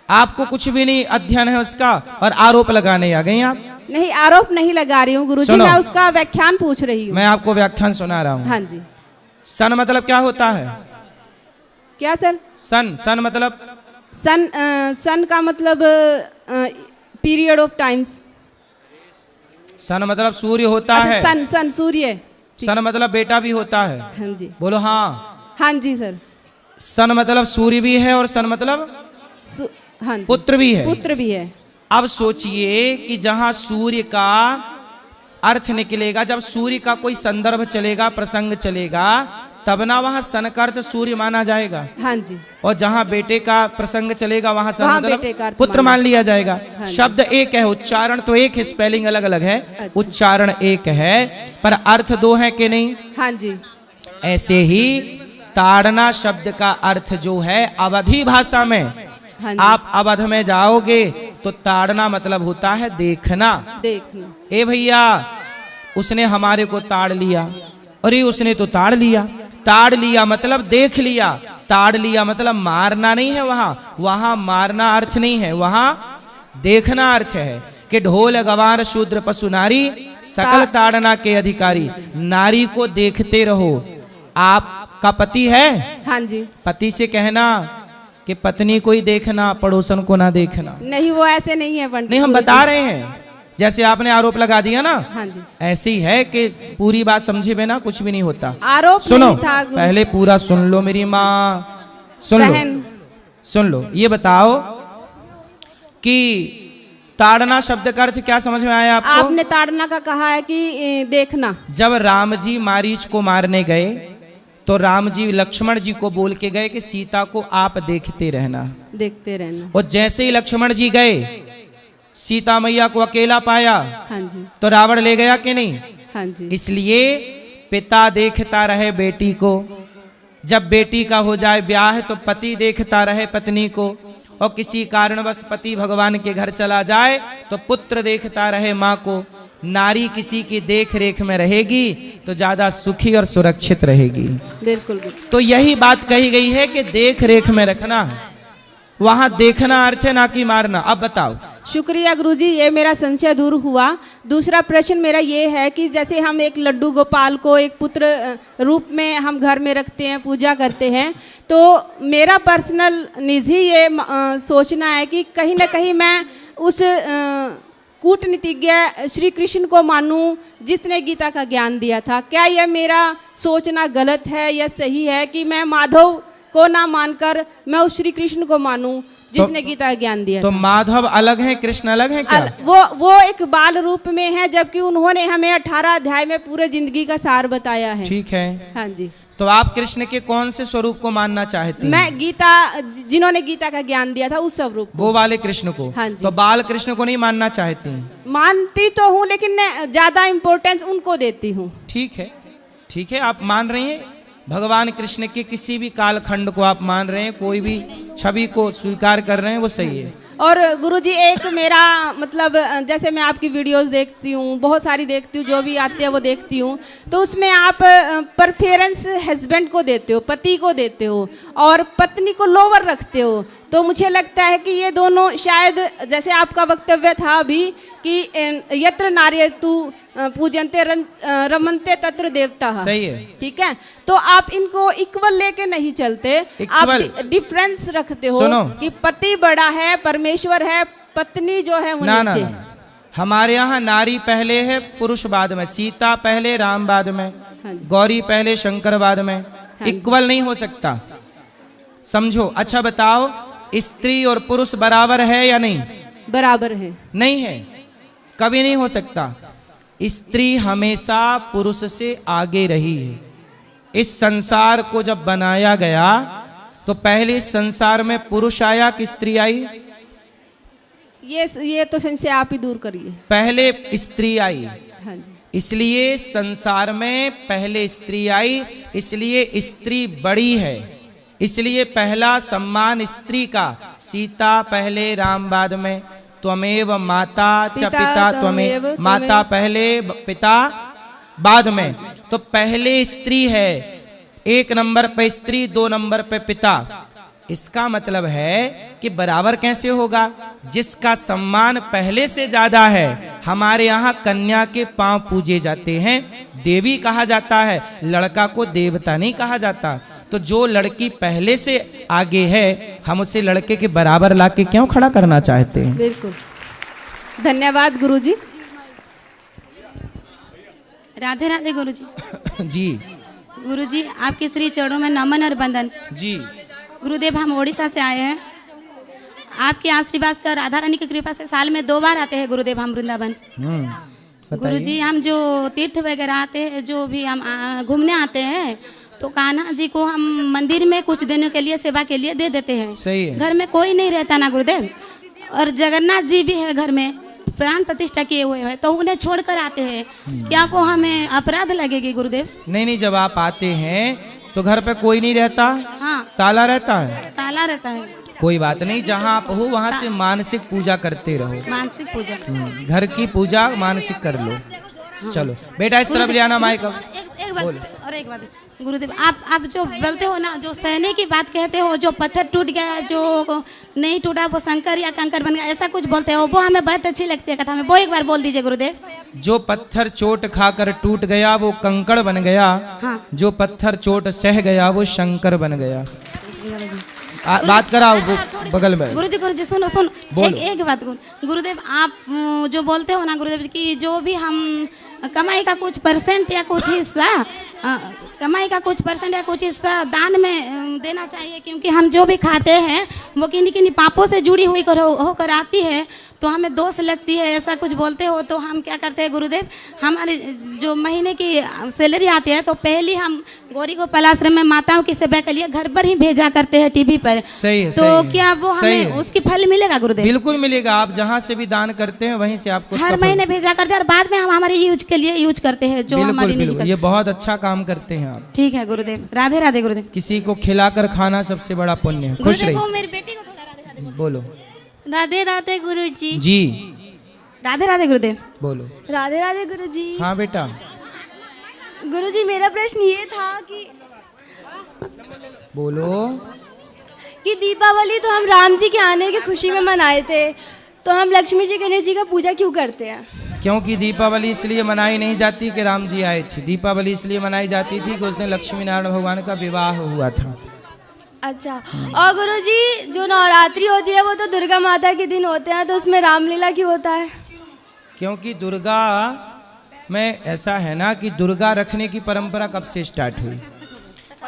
आपको कुछ भी नहीं अध्ययन है उसका और आरोप लगाने आ गई आप? नहीं, आरोप नहीं लगा रही हूँ गुरुजी, मैं उसका व्याख्यान पूछ रही हूँ। मैं आपको व्याख्यान सुना रहा हूँ। हाँ जी। सन मतलब क्या होता है? क्या सर? सन मतलब? सन का मतलब पीरियड ऑफ टाइम्स। सन मतलब सूर्य होता है। सन सूर्य। सन मतलब बेटा भी होता है। हाँ जी। बोलो हाँ। हाँ जी सर। सन मतलब सूर्य भी है और सन मतलब हाँ पुत्र भी है। पुत्र भी है। अब सोचिए कि जहां सूर्य का अर्थ निकलेगा, जब सूर्य का कोई संदर्भ चलेगा, प्रसंग चलेगा, तब ना वहां सन का अर्थ सूर्य माना जाएगा। हाँ जी। और जहां बेटे का प्रसंग चलेगा वहां सन मतलब पुत्र मान मान लिया जाएगा। हाँ शब्द एक है, उच्चारण तो एक है, स्पेलिंग अलग अलग है। अच्छा। उच्चारण एक है पर अर्थ दो है कि नहीं? हाँ जी। ऐसे ही ताड़ना शब्द का अर्थ जो है अवधी भाषा में, हाँ आप अवध में जाओगे तो ताड़ना मतलब होता है देखना। देखना। ए भैया उसने हमारे को ताड़ लिया, अरे उसने तो ताड़ लिया। ताड़ लिया मतलब देख लिया, ताड़ लिया मतलब मारना नहीं है। वहां मारना अर्थ नहीं है, वहां देखना अर्थ है कि ढोल गवार शूद्र पशु नारी सकल ताड़ना के अधिकारी। नारी को देखते रहो। आपका पति है? हाँ जी। पति से कहना कि पत्नी को ही देखना, पड़ोसन को ना देखना। नहीं, वो ऐसे नहीं है पंडित। नहीं, हम बता रहे हैं, जैसे आपने आरोप लगा दिया ना। हाँ जी। ऐसे ही है कि पूरी बात समझे बिना कुछ भी नहीं होता। आरोप सुनो, नहीं था पहले पूरा सुन लो मेरी माँ, सुन लो। ये बताओ कि ताड़ना शब्द का अर्थ क्या समझ में आया आपको? आपने ताड़ना का कहा है कि देखना। जब राम जी मारीच को मारने गए तो राम जी लक्ष्मण जी को बोल के गए कि सीता को आप देखते रहना। देखते रहना। और जैसे ही लक्ष्मण जी गए, सीता मैया को अकेला पाया। हाँ जी। तो रावण ले गया कि नहीं? हाँ जी। इसलिए पिता देखता रहे बेटी को, जब बेटी का हो जाए ब्याह तो पति देखता रहे पत्नी को, और किसी कारणवश पति भगवान के घर चला जाए तो पुत्र देखता रहे माँ को। नारी किसी की देख रेख में रहेगी तो ज्यादा सुखी और सुरक्षित रहेगी। बिल्कुल। तो यही बात कही गई है कि देख रेख में रखना है, वहां देखना अर्थ है ना कि मारना। अब बताओ। शुक्रिया गुरुजी, ये मेरा संशय दूर हुआ। दूसरा प्रश्न मेरा ये है कि जैसे हम एक लड्डू गोपाल को एक पुत्र रूप में हम घर में रखते हैं, पूजा करते हैं, तो मेरा पर्सनल निजी ये सोचना है कि कहीं ना कहीं मैं उस कूटनीतिज्ञ श्री कृष्ण को मानूं जिसने गीता का ज्ञान दिया था। क्या यह मेरा सोचना गलत है या सही है कि मैं माधव को ना मानकर मैं उस श्री कृष्ण को मानूं जिसने गीता का ज्ञान दिया तो था? माधव अलग है, कृष्ण अलग है क्या? वो एक बाल रूप में है, जबकि उन्होंने हमें 18 अध्याय में पूरे जिंदगी का सार बताया है। ठीक है। हाँ जी। तो आप कृष्ण के कौन से स्वरूप को मानना चाहते हैं? मैं गीता, जिन्होंने गीता का ज्ञान दिया था उस स्वरूप को। वो वाले कृष्ण को? हाँ जी। तो बाल कृष्ण को नहीं मानना चाहती हैं? मानती तो हूँ, लेकिन ज्यादा इम्पोर्टेंस उनको देती हूँ। ठीक है, ठीक है, आप मान रही हैं। भगवान कृष्ण के किसी भी कालखंड को आप मान रहे हैं, कोई भी छवि को स्वीकार कर रहे हैं, वो सही है। और गुरुजी एक मेरा मतलब, जैसे मैं आपकी वीडियोस देखती हूँ, बहुत सारी देखती हूँ, जो भी आती है वो देखती हूँ, तो उसमें आप प्रेफरेंस हस्बैंड को देते हो, पति को देते हो, और पत्नी को लोअर रखते हो। तो मुझे लगता है कि ये दोनों शायद, जैसे आपका वक्तव्य था अभी कि यत्र नार्यतु पूजनते रमनते तत्र देवता। सही है। ठीक है, तो आप इनको इक्वल लेके नहीं चलते, आप डिफरेंस रखते हो कि पति बड़ा है, परमेश्वर है, पत्नी जो है वो नीचे। ना। हमारे यहाँ नारी पहले है, पुरुष बाद में, सीता पहले, राम बाद में, गौरी पहले, शंकर बाद में। इक्वल नहीं हो सकता, समझो। अच्छा बताओ, स्त्री और पुरुष बराबर है या नहीं? बराबर है। नहीं है, कभी नहीं हो सकता। स्त्री हमेशा पुरुष से आगे रही है। इस संसार को जब बनाया गया तो पहले इस संसार में पुरुष आया कि स्त्री आई? ये तो संशय आप ही दूर करिए। पहले स्त्री आई। हाँ जी। इसलिए संसार में पहले स्त्री आई, इसलिए स्त्री बड़ी है, इसलिए पहला सम्मान स्त्री का। सीता पहले, राम बाद में। त्वमेव माता च पिता त्वमेव, माता पहले, पिता बाद में। तो पहले स्त्री है, 1 नंबर पे स्त्री, 2 नंबर पे पिता। इसका मतलब है कि बराबर कैसे होगा? जिसका सम्मान पहले से ज्यादा है। हमारे यहाँ कन्या के पांव पूजे जाते हैं, देवी कहा जाता है, लड़का को देवता नहीं कहा जाता। तो जो लड़की पहले से आगे है, हम उसे लड़के के बराबर लाके क्यों खड़ा करना चाहते हैं? बिल्कुल। धन्यवाद गुरुजी। राधे राधे गुरुजी। जी गुरुजी, आपके श्री चरणों में नमन और वंदन। जी गुरुदेव, हम ओडिशा से आए हैं। आपके आशीर्वाद से और राधा रानी की कृपा से साल में 2 बार आते हैं गुरुदेव हम वृंदावन। गुरुजी, हम जो तीर्थ वगैरह आते हैं, जो भी हम घूमने आते हैं, तो कान्हा जी को हम मंदिर में कुछ दिनों के लिए सेवा के लिए दे देते हैं। सही है। घर में कोई नहीं रहता ना गुरुदेव, और जगन्नाथ जी भी है घर में, प्राण प्रतिष्ठा किए हुए हैं, तो उन्हें छोड़कर आते हैं। क्या वो हमें अपराध लगेगी गुरुदेव? नहीं, जब आप आते हैं तो घर पे कोई नहीं रहता। हाँ, ताला रहता है। ताला रहता है। कोई बात नहीं, जहाँ आप हो वहाँ से मानसिक पूजा करते रहो। मानसिक पूजा, घर की पूजा मानसिक कर लो। हाँ। चलो बेटा, इस तरफ ले आना माइक। एक बात गुरुदेव, आप जो बोलते हो ना, जो सहने की बात कहते हो, जो पत्थर टूट गया, जो नहीं टूटा वो शंकर या कंकर बन गया, ऐसा कुछ बोलते हो, वो हमें बहुत अच्छी लगती है कथा में। वो एक बार बोल दीजिए गुरुदेव। जो पत्थर चोट खाकर टूट गया वो कंकड़ बन गया। हाँ। जो पत्थर चोट सह गया वो शंकर बन गया। बात कराओ बगल में। गुरुजी सुनो एक बात गुरुदेव, आप जो बोलते हो ना गुरुदेव कि जो भी हम कमाई का कुछ परसेंट या कुछ हिस्सा दान में देना चाहिए, क्योंकि हम जो भी खाते हैं वो किन्हीं पापों से जुड़ी हुई होकर आती है, तो हमें दोष लगती है, ऐसा कुछ बोलते हो। तो हम क्या करते हैं गुरुदेव, हमारे जो महीने की सैलरी आती है तो पहले हम गौरी गोपाल आश्रम में माताओं की सेवा के लिए घर पर ही भेजा करते हैं टीवी पर। सही है। तो क्या वो हमें उसकी फल मिलेगा गुरुदेव? बिल्कुल मिलेगा। आप जहाँ से भी दान करते हैं वहीं से आपको हर महीने भेजा करते हैं, और बाद में हम हमारे यूज के लिए यूज करते हैं जो हमारी निजी। ये बहुत अच्छा काम करते हैं आप। ठीक है गुरुदेव। राधे राधे गुरुदेव। किसी को खिलाकर खाना सबसे बड़ा पुण्य है। खुश रहिए। मेरी बेटी को थोड़ा राधे राधे बोलो। राधे राधे गुरुजी। जी राधे राधे गुरुदेव। बोलो। राधे राधे गुरुजी। हाँ बेटा। गुरुजी, मेरा प्रश्न ये था कि बोलो कि दीपावली तो हम राम जी के आने की खुशी में मनाए थे, तो हम लक्ष्मी जी गणेश जी का पूजा क्यों करते हैं? क्योंकि दीपावली इसलिए मनाई नहीं जाती कि राम जी आए थे। दीपावली इसलिए मनाई जाती थी कि उस दिन लक्ष्मी नारायण भगवान का विवाह हुआ था। अच्छा। और गुरुजी, जो नवरात्रि होती है वो तो दुर्गा माता के दिन होते हैं, तो उसमें रामलीला क्यों होता है? क्योंकि दुर्गा में ऐसा है ना कि दुर्गा रखने की परंपरा कब से स्टार्ट हुई?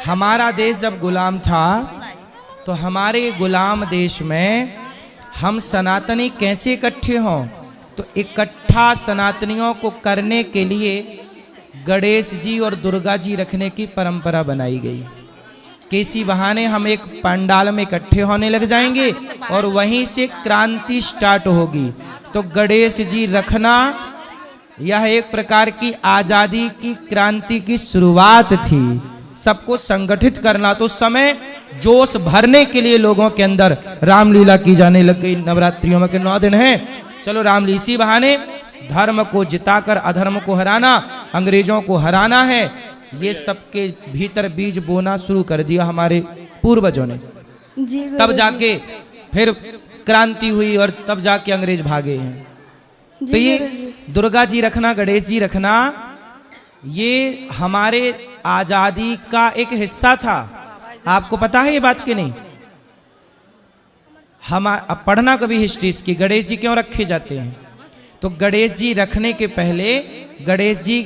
हमारा देश जब गुलाम था तो हमारे गुलाम देश में हम सनातनी कैसे इकट्ठे हों? तो इकट्ठा सनातनियों को करने के लिए गणेश जी और दुर्गा जी रखने की परंपरा बनाई गई कि इसी बहाने हम एक पंडाल में इकट्ठे होने लग जाएंगे और वहीं से क्रांति स्टार्ट होगी। तो गणेश जी रखना यह एक प्रकार की आजादी की क्रांति की शुरुआत थी। सबको संगठित करना, तो समय जोश भरने के लिए लोगों के अंदर रामलीला की जाने लग गई। नवरात्रियों में के 9 दिन हैं, चलो रामलीला, इसी बहाने धर्म को जिताकर अधर्म को हराना, अंग्रेजों को हराना है। ये सबके भीतर बीज बोना शुरू कर दिया हमारे पूर्वजों ने। तब जाके फिर क्रांति हुई और तब जाके अंग्रेज भागे हैं। तो ये दुर्गा जी रखना, गणेश जी रखना, ये हमारे आजादी का एक हिस्सा था। आपको पता है ये बात कि नहीं? हम अब पढ़ना कभी हिस्ट्री की, गणेश जी क्यों रखे जाते हैं? तो गणेश जी रखने के पहले गणेश जी,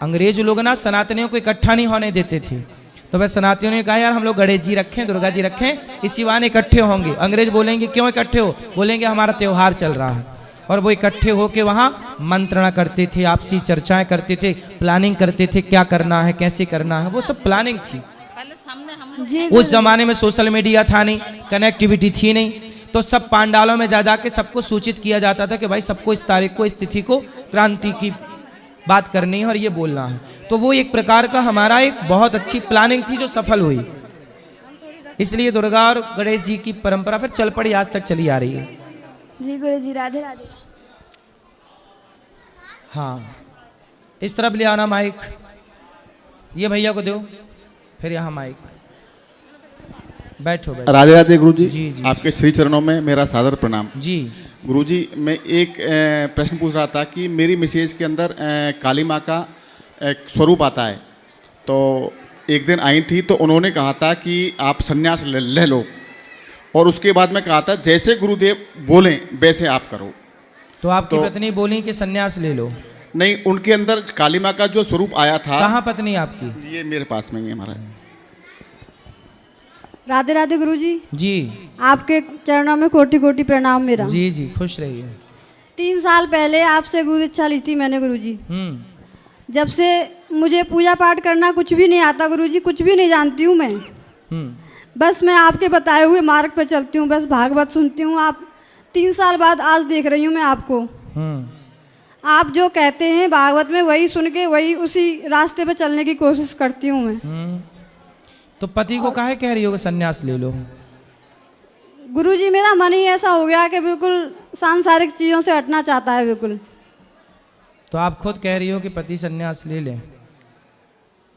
अंग्रेज लोग ना सनातनियों को इकट्ठा नहीं होने देते थे, तो वह सनातनियों ने कहा यार हम लोग गणेश जी रखें, दुर्गा जी रखें, इसी बहाने इकट्ठे होंगे। अंग्रेज बोलेंगे क्यों इकट्ठे हो? बोलेंगे हमारा त्योहार चल रहा है। और वो इकट्ठे होके वहाँ मंत्रणा करते थे, आपसी चर्चाएं करते थे, प्लानिंग करते थे क्या करना है, कैसे करना है, वो सब प्लानिंग थी। उस जमाने में सोशल मीडिया था नहीं, कनेक्टिविटी थी नहीं, तो सब पांडालों में जा जाके सबको सूचित किया जाता था कि भाई सबको इस तारीख को, इस तिथि को क्रांति की बात करनी है और ये बोलना है। तो वो एक प्रकार का हमारा एक बहुत अच्छी प्लानिंग थी जो सफल हुई। इसलिए दुर्गा और गणेश जी की परंपरा फिर चल पड़ी, आज तक चली आ रही है। जी गुरु जी, राधे राधे। हाँ, इस तरफ ले आना माइक, ये भैया को दो, फिर यहाँ माइक। बैठो बैठो। राधे राधे गुरु जी, जी। आपके श्री चरणों में मेरा सादर प्रणाम। जी गुरु जी, मैं एक प्रश्न पूछ रहा था कि मेरी मैसेज के अंदर काली माँ का एक स्वरूप आता है, तो एक दिन आई थी तो उन्होंने कहा था कि आप संन्यास ले लो, और उसके बाद मैं कहा था जैसे गुरुदेव बोलें वैसे आप करो। तो आपकी पत्नी बोली कि संन्यास ले लो? नहीं, उनके अंदर काली माँ का जो स्वरूप आया था। कहाँ पत्नी आपकी? ये मेरे पास में ही है हमारा। राधे राधे गुरु जी। जी, आपके चरणों में कोटि कोटि प्रणाम मेरा। जी जी, खुश रहिए। 3 साल पहले आपसे गुरु दीक्षा ली थी मैंने गुरु जी। जब से मुझे पूजा पाठ करना कुछ भी नहीं आता गुरु जी, कुछ भी नहीं जानती हूँ मैं। बस मैं आपके बताए हुए मार्ग पर चलती हूँ, बस भागवत सुनती हूँ। आप 3 साल बाद आज देख रही हूँ मैं आपको। आप जो कहते हैं भागवत में वही सुन के वही उसी रास्ते पर चलने की कोशिश करती हूँ मैं। तो पति को काहे कह रही हो कि संन्यास ले लो? गुरुजी, मेरा मन ही ऐसा हो गया कि बिल्कुल सांसारिक चीजों से हटना चाहता है बिल्कुल। तो आप खुद कह रही हो कि पति संन्यास ले ले,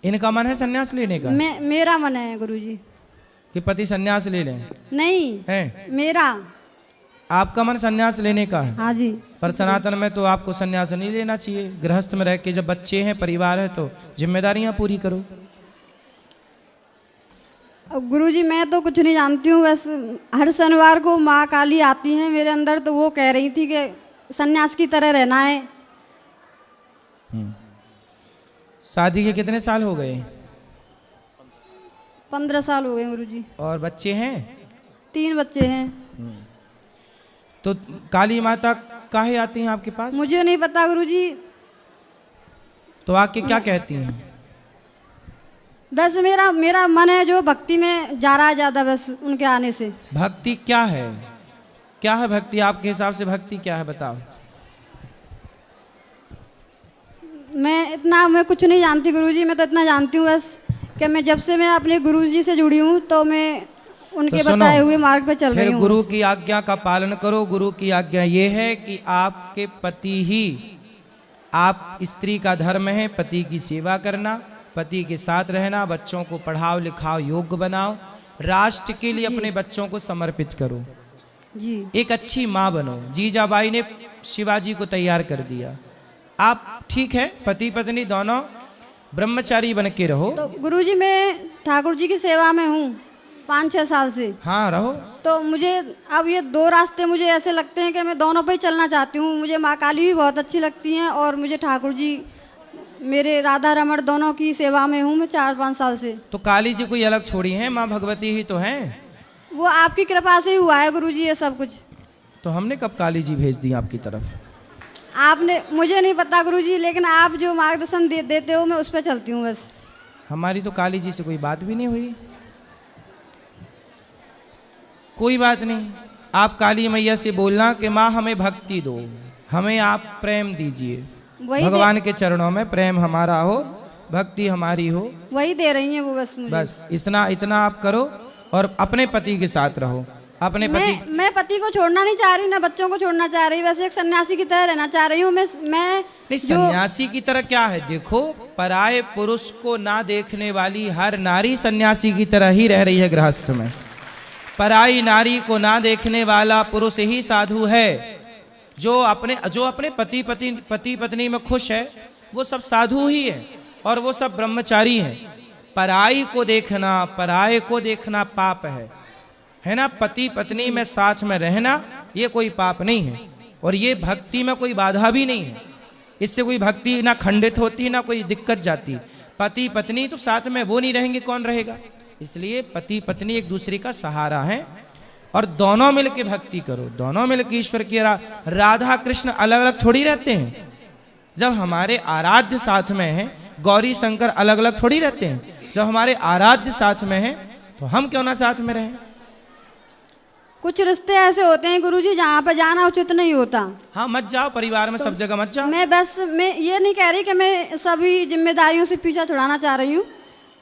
इनका मन है संन्यास लेने का? मेरा मन है गुरुजी कि पति संन्यास ले लें? नहीं है, मेरा। आपका मन संन्यास लेने का है? हाँ जी। पर सनातन में तो आपको संन्यास नहीं लेना चाहिए। गृहस्थ में रह के जब बच्चे हैं, परिवार है, तो जिम्मेदारियां पूरी करो। अब गुरुजी, मैं तो कुछ नहीं जानती हूँ, बस हर शनिवार को माँ काली आती हैं मेरे अंदर, तो वो कह रही थी कि सन्यास की तरह रहना है। शादी के कितने साल हो गए? 15 साल हो गए गुरुजी। और बच्चे हैं? 3 बच्चे हैं। तो काली माता काहे आती हैं आपके पास? मुझे नहीं पता गुरुजी। तो आके क्या कहती हैं? बस मेरा मन है जो भक्ति में जा रहा है ज्यादा, बस उनके आने से। भक्ति क्या है? क्या है भक्ति आपके हिसाब से? भक्ति क्या है बताओ। मैं कुछ नहीं जानती गुरुजी। मैं तो इतना जानती हूँ बस कि मैं जब से मैं अपने गुरुजी से जुड़ी हूँ तो मैं उनके बताए हुए मार्ग पे चल रही हूँ। गुरु की आज्ञा का पालन करो। गुरु की आज्ञा ये है कि आपके पति ही, आप स्त्री का धर्म है पति की सेवा करना, पति के साथ रहना, बच्चों को पढ़ाओ लिखाओ, योग्य बनाओ, राष्ट्र के लिए अपने बच्चों को समर्पित करो जी। एक अच्छी माँ बनो। जीजाबाई ने शिवाजी को तैयार कर दिया। आप ठीक है, पति पत्नी दोनों ब्रह्मचारी बन के रहो। तो गुरुजी, मैं ठाकुर जी की सेवा में हूँ 5-6 साल से। हाँ रहो। तो मुझे अब ये 2 रास्ते मुझे ऐसे लगते हैं कि मैं दोनों पे ही चलना चाहती हूँ। मुझे माँ काली भी बहुत अच्छी लगती हैं और मुझे ठाकुर जी, मेरे राधा रमण दोनों की सेवा में हूँ मैं 4-5 साल से। तो काली जी कोई अलग छोड़ी हैं? माँ भगवती ही तो हैं। वो आपकी कृपा से ही हुआ है गुरुजी ये सब कुछ। तो हमने कब काली जी भेज दी आपकी तरफ? आपने, मुझे नहीं पता गुरुजी, लेकिन आप जो मार्गदर्शन देते हो मैं उस पर चलती हूँ बस। हमारी तो काली जी से कोई बात भी नहीं हुई। कोई बात नहीं, आप काली मैया से बोलना कि माँ हमें भक्ति दो, हमें आप प्रेम दीजिए। भगवान के चरणों में प्रेम हमारा हो, भक्ति हमारी हो, वही दे रही हैं वो बस मुझे। बस इतना आप करो और अपने पति के साथ रहो। अपने मैं पति को छोड़ना नहीं चाह रही, ना बच्चों को छोड़ना चाह रही, वैसे एक सन्यासी की तरह रहना चाह रही हूँ मैं। नहीं, सन्यासी की तरह क्या है? देखो, पराये पुरुष को ना देखने वाली हर नारी सन्यासी की तरह ही रह रही है गृहस्थ में। पराई नारी को ना देखने वाला पुरुष ही साधु है। जो अपने पति पत्नी में खुश है वो सब साधु ही है और वो सब ब्रह्मचारी हैं। पराई को देखना पाप है ना। पति पत्नी में साथ में रहना ये कोई पाप नहीं है और ये भक्ति में कोई बाधा भी नहीं है। इससे कोई भक्ति ना खंडित होती ना कोई दिक्कत जाती। पति पत्नी तो साथ में वो नहीं रहेंगे कौन रहेगा। इसलिए पति पत्नी एक दूसरे का सहारा है और दोनों मिलके भक्ति करो, दोनों मिलके ईश्वर की राधा कृष्ण अलग अलग थोड़ी रहते हैं। जब हमारे आराध्य साथ में है, गौरी शंकर अलग अलग थोड़ी रहते हैं। जब हमारे आराध्य साथ में है तो हम क्यों ना साथ में रहें। कुछ रिश्ते ऐसे होते हैं गुरुजी जहाँ पे जाना उचित नहीं होता। हाँ मत जाओ, परिवार में तो सब जगह मत जाओ। मैं ये नहीं कह रही कि मैं सभी जिम्मेदारियों से पीछा छुड़ाना चाह रही हूँ।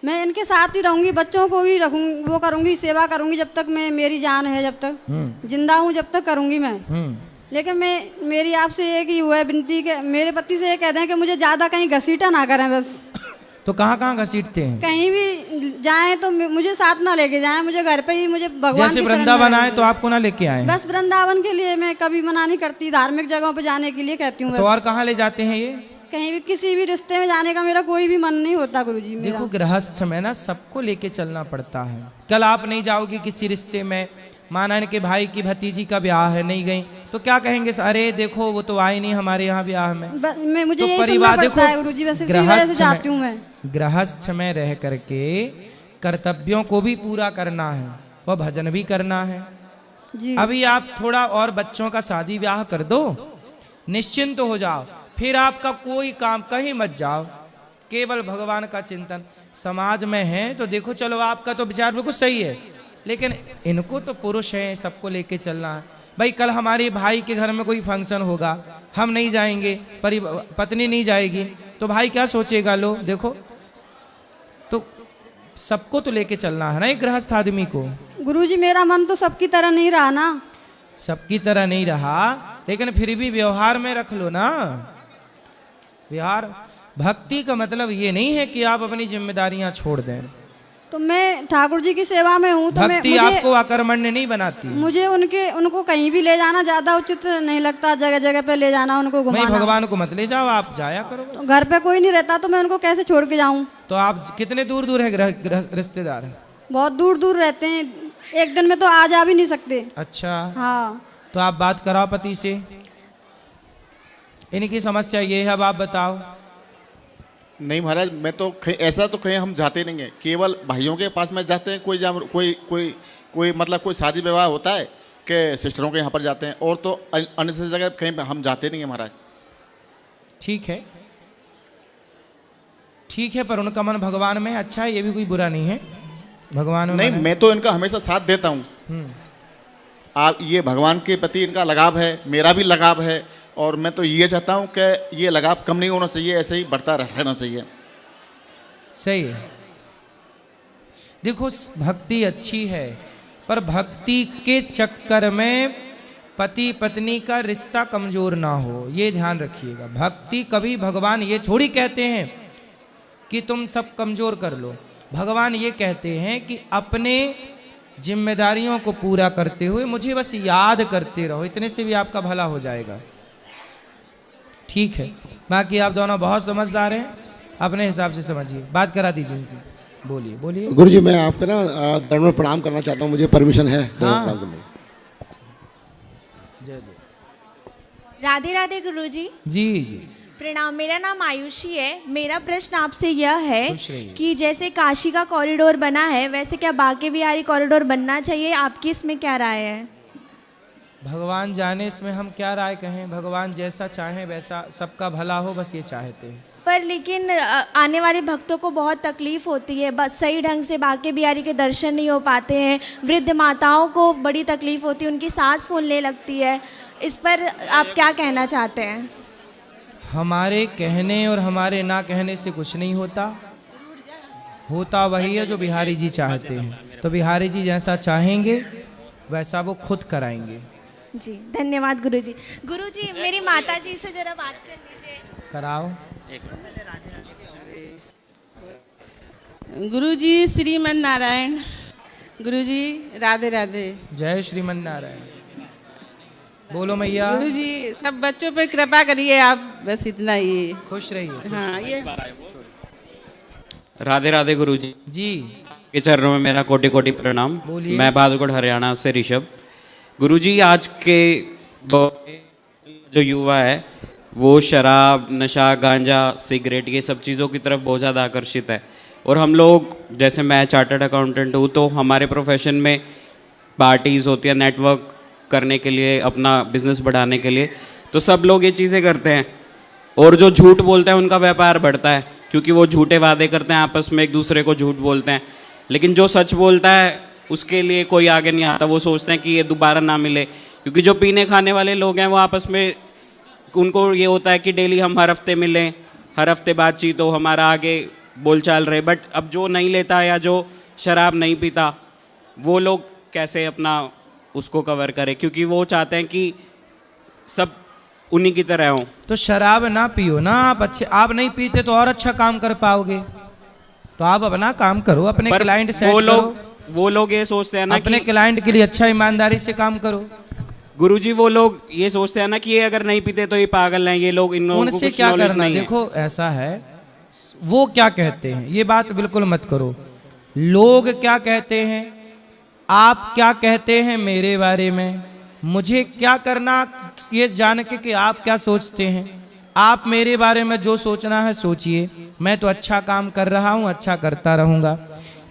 मैं इनके साथ ही रहूंगी, बच्चों को भी रखूंगी, वो करूंगी, सेवा करूंगी जब तक मेरी जान है, जब तक जिंदा हूँ जब तक करूंगी मैं। लेकिन मेरी आपसे एक ही हुआ विनती के मेरे पति से ये कह दें कि मुझे ज्यादा कहीं घसीटा ना करें बस। तो कहाँ घसीटते हैं? कहीं भी जाएं तो मुझे साथ ना लेके जाएं, मुझे घर पे ही मुझे भगवान जैसे वृंदावन आए तो आपको ना लेके आए? बस वृंदावन के लिए मैं कभी मना नहीं करती, धार्मिक जगहों पे जाने के लिए कहती हूँ। तो और कहाँ ले जाते हैं ये? कहीं भी किसी भी रिश्ते में जाने का मेरा कोई भी मन नहीं होता गुरुजी। देखो गृहस्थ में ना सबको लेके चलना पड़ता है। कल आप नहीं जाओगी किसी रिश्ते में, माना इनके भाई की भतीजी का ब्याह है, नहीं गई तो क्या कहेंगे, अरे देखो वो तो आए नहीं हमारे यहाँ ब्याह में। मुझे तो परिवार देखो गृहस्थ में रह करके कर्तव्यों को भी पूरा करना है और भजन भी करना है जी। अभी आप थोड़ा और बच्चों का शादी ब्याह कर दो, निश्चिंत हो जाओ, फिर आपका कोई काम कहीं मत जाओ, केवल भगवान का चिंतन। समाज में है तो देखो चलो आपका तो विचार बिल्कुल सही है, लेकिन इनको तो पुरुष हैं, सबको लेके चलना है। भाई कल हमारे भाई के घर में कोई फंक्शन होगा, हम नहीं जाएंगे, पत्नी नहीं जाएगी तो भाई क्या सोचेगा। लो देखो तो सबको तो लेके चलना है ना एक गृहस्थ आदमी को। गुरुजी मेरा मन तो सबकी तरह नहीं रहा ना। सबकी तरह नहीं रहा, लेकिन फिर भी व्यवहार में रख लो ना। व्यवहार भक्ति का मतलब ये नहीं है कि आप अपनी जिम्मेदारियां छोड़ दें। तो मैं ठाकुर जी की सेवा में हूँ तो भक्ति आपको अकर्मण्य नहीं बनाती। मुझे उनको कहीं भी ले जाना ज्यादा उचित नहीं लगता, जगह जगह पे ले जाना, उनको घुमाना। भगवान को मत ले जाओ, आप जाया करो। तो घर पे कोई नहीं रहता तो मैं उनको कैसे छोड़ के जाऊँ। तो आप कितने दूर दूर है रिश्तेदार? बहुत दूर दूर रहते हैं, एक दिन में तो आ जा भी नहीं सकते। अच्छा हाँ, तो आप बात कराओ पति से, इनकी समस्या ये है, अब आप बताओ। नहीं महाराज, मैं तो ऐसा तो कहीं हम जाते नहीं हैं, केवल भाइयों के पास में जाते हैं। कोई मतलब कोई शादी विवाह होता है कि सिस्टरों के यहाँ पर जाते हैं, और तो अन्य जगह कहीं हम जाते नहीं हैं महाराज। ठीक है, पर उनका मन भगवान में अच्छा है, ये भी कोई बुरा नहीं है। भगवान में नहीं, मैं तो इनका हमेशा साथ देता हूँ। आप ये भगवान के प्रति इनका लगाव है, मेरा भी लगाव है, और मैं तो ये चाहता हूँ कि ये लगाव कम नहीं होना चाहिए, ऐसे ही बढ़ता रहना चाहिए। सही है। देखो भक्ति अच्छी है, पर भक्ति के चक्कर में पति पत्नी का रिश्ता कमजोर ना हो, ये ध्यान रखिएगा। भक्ति कभी भगवान ये थोड़ी कहते हैं कि तुम सब कमजोर कर लो। भगवान ये कहते हैं कि अपने जिम्मेदारियों को पूरा करते हुए मुझे बस याद करते रहो, इतने से भी आपका भला हो जाएगा। ठीक है, बाकी आप दोनों बहुत समझदार हैं, अपने हिसाब से समझिए। बात करा दीजिए इनसे, बोलिए। गुरुजी मैं आपको ना दंड में प्रणाम करना चाहता हूँ, मुझे परमिशन है? हाँ। राधे राधे गुरुजी। जी प्रणाम, मेरा नाम आयुषी है। मेरा प्रश्न आपसे यह है कि जैसे काशी का कॉरिडोर बना है, वैसे क्या बांके बिहारी कॉरिडोर बनना चाहिए? आपकी इसमें क्या राय है? भगवान जाने इसमें हम क्या राय कहें, भगवान जैसा चाहे वैसा, सबका भला हो, बस ये चाहते हैं। पर लेकिन आने वाले भक्तों को बहुत तकलीफ होती है, बस सही ढंग से बांके बिहारी के दर्शन नहीं हो पाते हैं। वृद्ध माताओं को बड़ी तकलीफ होती है, उनकी सांस फूलने लगती है। इस पर आप क्या कहना चाहते हैं? हमारे कहने और हमारे ना कहने से कुछ नहीं होता, होता वही है जो बिहारी जी चाहते हैं। तो बिहारी जी जैसा चाहेंगे वैसा वो खुद कराएंगे। जी धन्यवाद गुरुजी। गुरुजी मेरी माताजी से जरा बात कर लीजिए। कराओ। गुरुजी श्रीमन नारायण। गुरुजी राधे राधे। जय श्रीमन नारायण। बोलो मैया। गुरु जी सब बच्चों पे कृपा करिए आप, बस इतना ही। खुश रहिए। हाँ ये राधे राधे गुरु जी। जी के चरणों में मेरा कोटि कोटि प्रणाम। बोलिए। मैं बहादुरगढ़ हरियाणा से ऋषभ। गुरु जी आज के दौर में जो युवा है वो शराब, नशा, गांजा, सिगरेट ये सब चीज़ों की तरफ बहुत ज़्यादा आकर्षित है। और हम लोग, जैसे मैं चार्टर्ड अकाउंटेंट हूँ, तो हमारे प्रोफेशन में पार्टीज़ होती है नेटवर्क करने के लिए, अपना बिजनेस बढ़ाने के लिए, तो सब लोग ये चीज़ें करते हैं। और जो झूठ बोलते हैं उनका व्यापार बढ़ता है, क्योंकि वो झूठे वादे करते हैं, आपस में एक दूसरे को झूठ बोलते हैं। लेकिन जो सच बोलता है उसके लिए कोई आगे नहीं आता। वो सोचते हैं कि ये दोबारा ना मिले, क्योंकि जो पीने खाने वाले लोग हैं वो आपस में उनको ये होता है कि डेली हम हर हफ्ते मिलें, हर हफ्ते बातचीत हो, हमारा आगे बोलचाल रहे। बट अब जो नहीं लेता या जो शराब नहीं पीता, वो लोग कैसे अपना उसको कवर करें, क्योंकि वो चाहते हैं कि सब उन्हीं की तरह हों। तो शराब ना पियो ना आप। अच्छे आप नहीं पीते तो और अच्छा काम कर पाओगे। तो आप अपना काम करो, अपने क्लाइंट सेट करो। वो लोग ये सोचते हैं ना अपने क्लाइंट के लिए अच्छा ईमानदारी से काम करो। गुरुजी वो लोग ये सोचते हैं ना कि ये अगर नहीं पीते तो ये पागल हैं, ये लोग, इन लोगों को उनसे कुछ क्या नॉलेज करना। नहीं है। देखो ऐसा है, वो क्या कहते हैं ये बात बिल्कुल मत करो। लोग क्या कहते हैं, आप क्या कहते हैं मेरे बारे में, मुझे क्या करना ये जान के कि आप क्या सोचते हैं। आप मेरे बारे में जो सोचना है सोचिए, मैं तो अच्छा काम कर रहा हूं, अच्छा करता रहूंगा।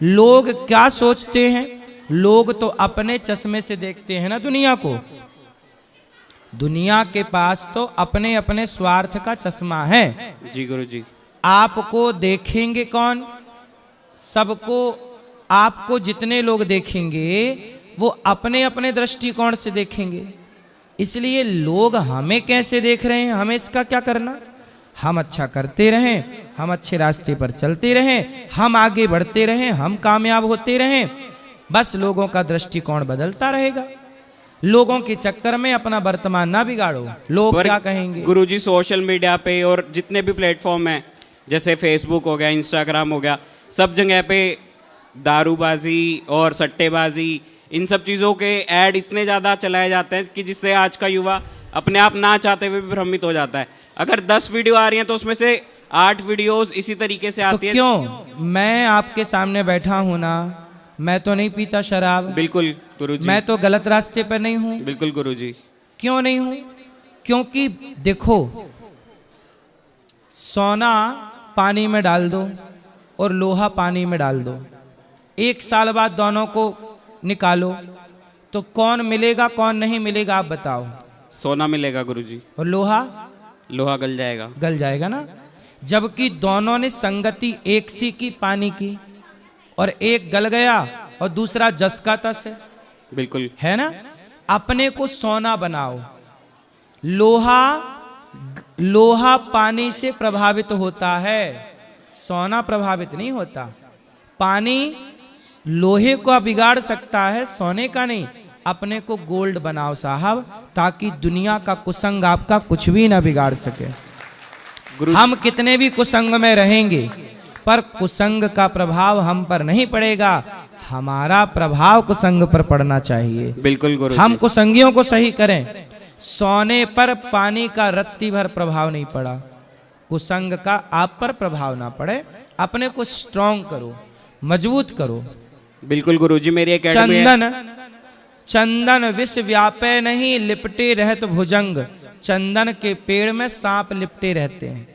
लोग क्या सोचते हैं, लोग तो अपने चश्मे से देखते हैं ना दुनिया को। दुनिया के पास तो अपने अपने स्वार्थ का चश्मा है। जी गुरुजी। आपको देखेंगे कौन, सबको, आपको जितने लोग देखेंगे वो अपने अपने दृष्टिकोण से देखेंगे। इसलिए लोग हमें कैसे देख रहे हैं, हमें इसका क्या करना। हम अच्छा करते रहें, हम अच्छे रास्ते पर चलते रहें, हम आगे बढ़ते रहें, हम कामयाब होते रहें। बस लोगों का दृष्टिकोण बदलता रहेगा। लोगों के चक्कर में अपना वर्तमान ना बिगाड़ो। लोग क्या कहेंगे। गुरुजी सोशल मीडिया पे और जितने भी प्लेटफॉर्म हैं, जैसे फेसबुक हो गया, इंस्टाग्राम हो गया, सब जगह पे दारूबाजी और सट्टेबाजी, इन सब चीज़ों के ऐड इतने ज़्यादा चलाए जाते हैं कि जिससे आज का युवा अपने आप ना चाहते हुए भी भ्रमित हो जाता है। अगर 10 वीडियो आ रही हैं तो उसमें से 8 वीडियोस इसी तरीके से आती है। क्यों, मैं आपके सामने बैठा हूं ना, मैं तो नहीं पीता शराब। बिल्कुल गुरुजी। मैं तो गलत रास्ते पर नहीं हूं। बिल्कुल गुरुजी। क्यों नहीं हूं, क्योंकि देखो, सोना पानी में डाल दो और लोहा पानी में डाल दो, 1 साल बाद दोनों को निकालो तो कौन मिलेगा कौन नहीं मिलेगा, आप बताओ। सोना मिलेगा गुरुजी। और लोहा? लोहा गल जाएगा। गल जाएगा ना। जबकि दोनों ने संगति एक सी की पानी की, और एक गल गया और दूसरा जस का तस है। बिल्कुल है ना। अपने को सोना बनाओ। लोहा पानी से प्रभावित होता है, सोना प्रभावित नहीं होता। पानी लोहे को बिगाड़ सकता है, सोने का नहीं। अपने को गोल्ड बनाओ साहब, ताकि दुनिया का कुसंग आपका कुछ भी ना बिगाड़ सके। हम कितने भी कुसंग में रहेंगे, पर कुसंग का प्रभाव हम पर नहीं पड़ेगा। हमारा प्रभाव कुसंग पर पड़ना चाहिए। बिल्कुल गुरुजी। हम कुसंगियों को सही करें। सोने पर पानी का रत्ती भर प्रभाव नहीं पड़ा, कुसंग का आप पर प्रभाव ना पड़े। अपने को स्ट्रॉन्ग करो, मजबूत करो। बिल्कुल गुरुजी। मेरी एकेडमी चंदन विष व्यापे नहीं, लिपटे रहत भुजंग। चंदन के पेड़ में सांप लिपटे रहते हैं।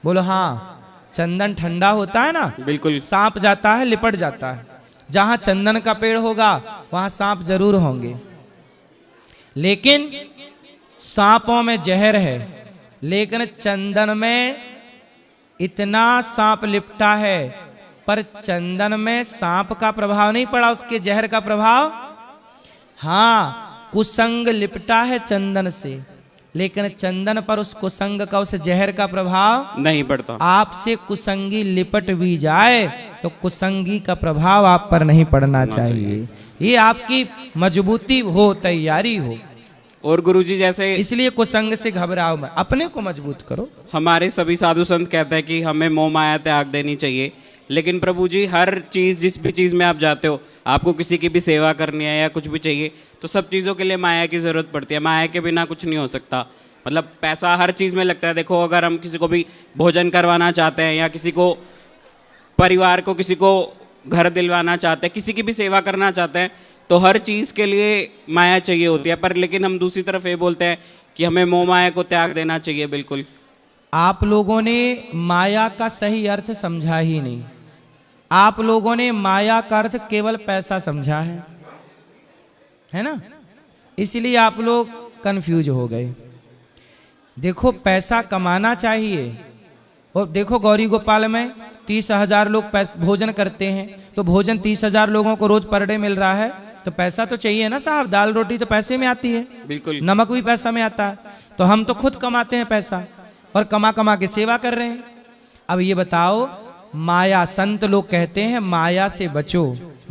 बोलो हाँ। चंदन ठंडा होता है ना, बिल्कुल। सांप जाता है, लिपट जाता है। जहां चंदन का पेड़ होगा वहां सांप जरूर होंगे। लेकिन सांपों में जहर है, लेकिन चंदन में इतना सांप लिपटा है, पर चंदन में सांप का प्रभाव नहीं पड़ा, उसके जहर का प्रभाव। हाँ, कुसंग लिपटा है चंदन से, लेकिन चंदन पर उस कुसंग का, उस जहर का प्रभाव नहीं पड़ता। आपसे कुसंगी लिपट भी जाए तो कुसंगी का प्रभाव आप पर नहीं पड़ना चाहिए। ये आपकी मजबूती हो, तैयारी हो। और गुरुजी जैसे, इसलिए कुसंग से घबराओ मत, अपने को मजबूत करो। हमारे सभी साधु संत कहते हैं कि हमें मोह माया त्याग देनी चाहिए, लेकिन प्रभु जी हर चीज़, जिस भी चीज़ में आप जाते हो, आपको किसी की भी सेवा करनी है या कुछ भी चाहिए, तो सब चीज़ों के लिए माया की ज़रूरत पड़ती है। माया के बिना कुछ नहीं हो सकता। मतलब पैसा हर चीज़ में लगता है। देखो, अगर हम किसी को भी भोजन करवाना चाहते हैं या किसी को, परिवार को, किसी को घर दिलवाना चाहते हैं, किसी की भी सेवा करना चाहते हैं, तो हर चीज़ के लिए माया चाहिए होती है। पर लेकिन हम दूसरी तरफ ये बोलते हैं कि हमें मोह माया को त्याग देना चाहिए। बिल्कुल, आप लोगों ने माया का सही अर्थ समझा ही नहीं। आप लोगों ने माया का अर्थ केवल पैसा समझा है ना? इसलिए आप लोग कंफ्यूज हो गए। देखो, पैसा कमाना चाहिए। और देखो, गौरी गोपाल में 30,000 लोग भोजन करते हैं, तो भोजन 30,000 लोगों को रोज पर डे मिल रहा है, तो पैसा तो चाहिए ना साहब। दाल रोटी तो पैसे में आती है, बिल्कुल। नमक भी पैसा में आता है। तो हम तो खुद कमाते हैं पैसा और कमा कमा के सेवा कर रहे हैं। अब ये बताओ, माया, संत लोग कहते हैं माया से बचो।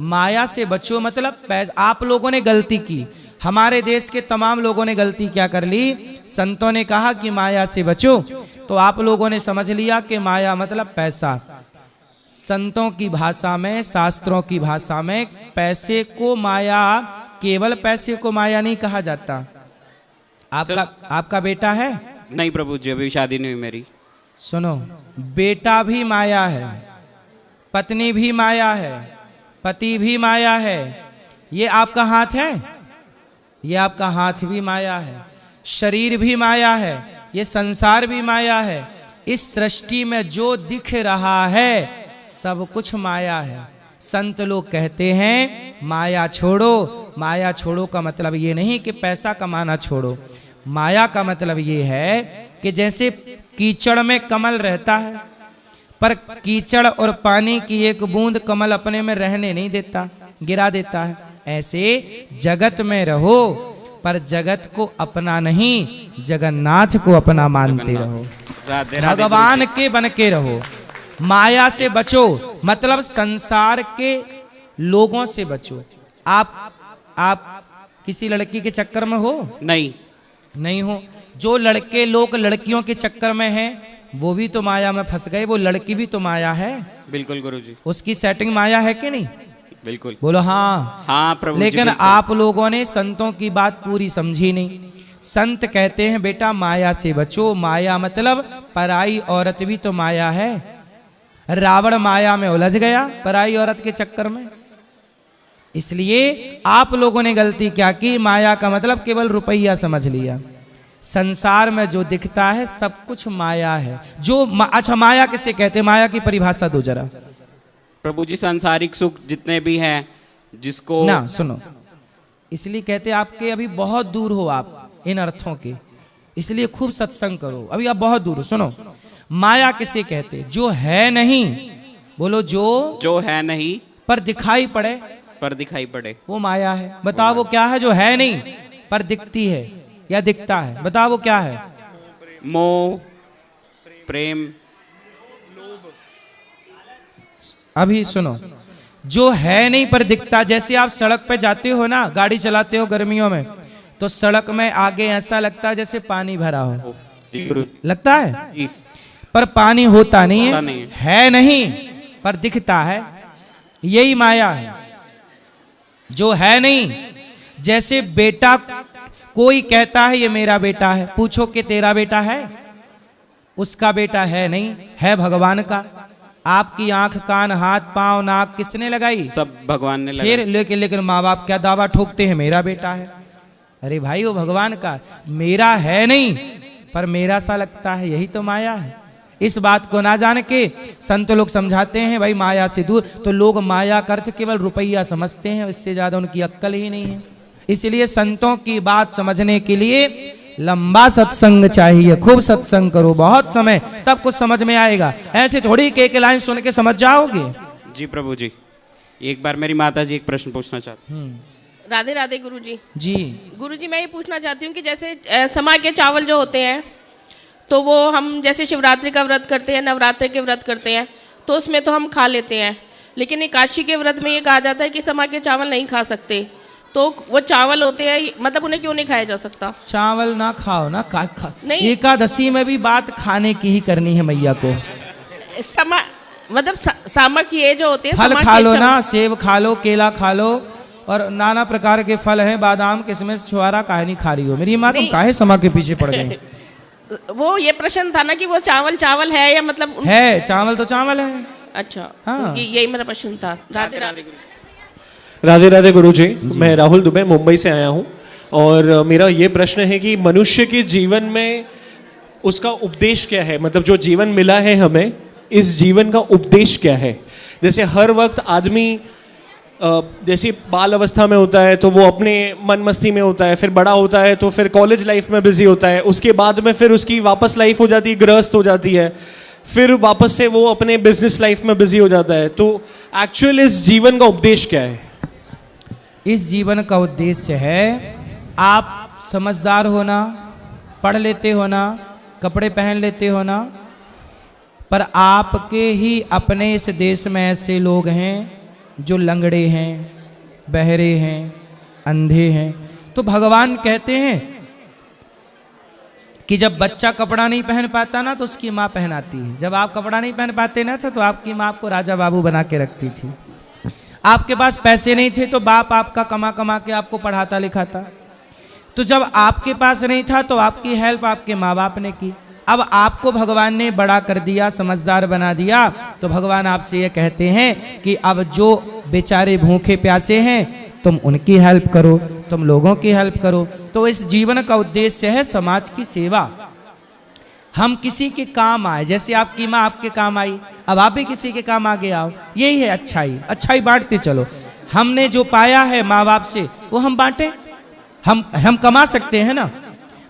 माया से बचो मतलब आप लोगों ने गलती की। हमारे देश के तमाम लोगों ने गलती क्या कर ली? संतों ने कहा कि माया से बचो, तो आप लोगों ने समझ लिया कि माया मतलब पैसा। संतों की भाषा में, शास्त्रों की भाषा में, पैसे को माया, केवल पैसे को माया नहीं कहा जाता। आपका बेटा है? नहीं प्रभु जी, अभी शादी नहीं हुई मेरी। सुनो, बेटा भी माया है, पत्नी भी माया है, पति भी माया है। ये आपका हाथ है, ये आपका हाथ भी माया है, शरीर भी माया है, ये संसार भी माया है। इस सृष्टि में जो दिख रहा है सब कुछ माया है। संत लोग कहते हैं माया छोड़ो। माया छोड़ो का मतलब ये नहीं कि पैसा कमाना छोड़ो। माया का मतलब ये है कि जैसे कीचड़ में कमल रहता है, पर कीचड़ और पानी की एक बूंद कमल अपने में रहने नहीं देता, गिरा देता है। ऐसे जगत में रहो, पर जगत को अपना नहीं, जगन्नाथ को अपना मानते रहो, भगवान के बन के रहो। माया से बचो मतलब संसार के लोगों से बचो। आप किसी लड़की के चक्कर में हो? नहीं हो। जो लड़के लोग लड़कियों के चक्कर में हैं, वो भी तो माया में फंस गए। वो लड़की भी तो माया है। बिल्कुल गुरुजी। उसकी सेटिंग माया है कि नहीं? बिल्कुल। बोलो हाँ। हाँ प्रभु जी। लेकिन आप लोगों ने संतों की बात पूरी समझी नहीं। संत कहते हैं बेटा माया से बचो। माया मतलब पराई औरत भी तो माया है। रावण माया में उलझ गया पराई औरत के चक्कर में। इसलिए आप लोगों ने गलती क्या की? माया का मतलब केवल रुपया समझ लिया। संसार में जो दिखता है सब कुछ माया है। अच्छा, माया किसे कहते हैं? माया की परिभाषा दो जरा। प्रभु जी, सांसारिक सुख जितने भी हैं, जिसको ना सुनो, इसलिए कहते आपके अभी बहुत दूर हो आप इन अर्थों के, इसलिए खूब सत्संग करो। अभी आप बहुत दूर हो। सुनो, माया किसे कहते? जो है नहीं, बोलो जो है नहीं पर दिखाई पड़े, वो माया है। बताओ वो क्या है जो है नहीं पर दिखती है या दिखता है? बताओ वो क्या है? मोह, प्रेम। अभी सुनो, जो है नहीं पर दिखता। जैसे आप सड़क पे जाते हो ना, गाड़ी चलाते हो गर्मियों में, तो सड़क में आगे ऐसा लगता है जैसे पानी भरा हो, लगता है, पर पानी होता नहीं है नहीं पर दिखता है। यही माया है, जो है नहीं। जैसे बेटा, कोई कहता है ये मेरा बेटा है, पूछो कि तेरा बेटा है? उसका बेटा है नहीं, है भगवान का। आपकी आंख, कान, हाथ, पांव, नाक किसने लगाई? सब भगवान ने लगाई। फिर लेकिन माँ बाप क्या दावा ठोकते हैं? मेरा बेटा है। अरे भाई, वो भगवान का, मेरा है नहीं पर मेरा सा लगता है। यही तो माया है। इस बात को ना जान के संत लोग समझाते हैं भाई माया से दूर। तो लोग माया का अर्थ केवल रुपया समझते हैं, इससे ज्यादा उनकी अक्ल ही नहीं है। इसलिए संतों की बात समझने के लिए लंबा सत्संग चाहिए। खूब सत्संग करो, बहुत समय, तब कुछ समझ में आएगा। ऐसे थोड़ी के लाइन सुन के समझ जाओगे। जी प्रभु जी, एक बार मेरी माता जी एक प्रश्न पूछना चाहती। राधे राधे गुरुजी। जी गुरुजी, मैं ये पूछना चाहती हूँ कि जैसे समा के चावल जो होते हैं, तो वो हम जैसे शिवरात्रि का व्रत करते हैं, नवरात्रि के व्रत करते हैं, तो उसमें तो हम खा लेते हैं। लेकिन एकादशी के व्रत में ये कहा जाता है कि समा के चावल नहीं खा सकते। तो वो चावल होते हैं, मतलब उन्हें क्यों नहीं खाया जा सकता? चावल ना खाओ ना, नहीं, एकादशी में भी बात खाने की ही करनी है मैया को। मतलब सामक ये जो होते हैं फल समाज खा के लो अच्छा- ना, सेब खा लो, केला खा लो, और नाना प्रकार के फल हैं, बादाम किशमिश छुआरा काहे नहीं खा रही हो मेरी माँ, तुम नहीं। काहे समा के पीछे पड़ गई? वो ये प्रश्न था ना कि वो चावल चावल है या मतलब है, चावल तो चावल है। अच्छा, हाँ। तो यही मेरा प्रश्न था। राधे राधे। राधे राधे गुरुजी, मैं राहुल दुबे मुंबई से आया हूँ और मेरा ये प्रश्न है कि मनुष्य के जीवन में उसका उपदेश क्या है, मतलब जो जीवन मिला है हमें, इस जीवन का उपदेश क्या है? जैसे हर वक्त आदमी जैसे बाल अवस्था में होता है तो वो अपने मन मस्ती में होता है, फिर बड़ा होता है तो फिर कॉलेज लाइफ में बिजी होता है, उसके बाद में फिर उसकी वापस लाइफ हो जाती है, गृहस्थ हो जाती है, फिर वापस से वो अपने बिजनेस लाइफ में बिजी हो जाता है। तो एक्चुअल इस जीवन का उपदेश क्या है? इस जीवन का उद्देश्य है आप समझदार होना, पढ़ लेते होना, कपड़े पहन लेते होना, पर आपके ही अपने इस देश में ऐसे लोग हैं जो लंगड़े हैं, बहरे हैं, अंधे हैं। तो भगवान कहते हैं कि जब बच्चा कपड़ा नहीं पहन पाता ना तो उसकी माँ पहनाती है। जब आप कपड़ा नहीं पहन पाते ना तो आपकी माँ आपको राजा बाबू बना के रखती थी। आपके पास पैसे नहीं थे तो बाप आपका कमा कमा के आपको पढ़ाता लिखाता। तो जब आपके पास नहीं था तो आपकी हेल्प आपके माँ बाप ने की। अब आपको भगवान ने बड़ा कर दिया, समझदार बना दिया, तो भगवान आपसे ये कहते हैं कि अब जो बेचारे भूखे प्यासे हैं तुम उनकी हेल्प करो, तुम लोगों की हेल्प करो। तो इस जीवन का उद्देश्य है समाज की सेवा। हम किसी के काम आए, जैसे आपकी माँ आपके काम आई, अब आप भी किसी के काम आगे आओ। यही है अच्छाई, अच्छाई बांटते चलो। हमने जो पाया है माँ बाप से वो हम बांटे। हम कमा सकते हैं ना।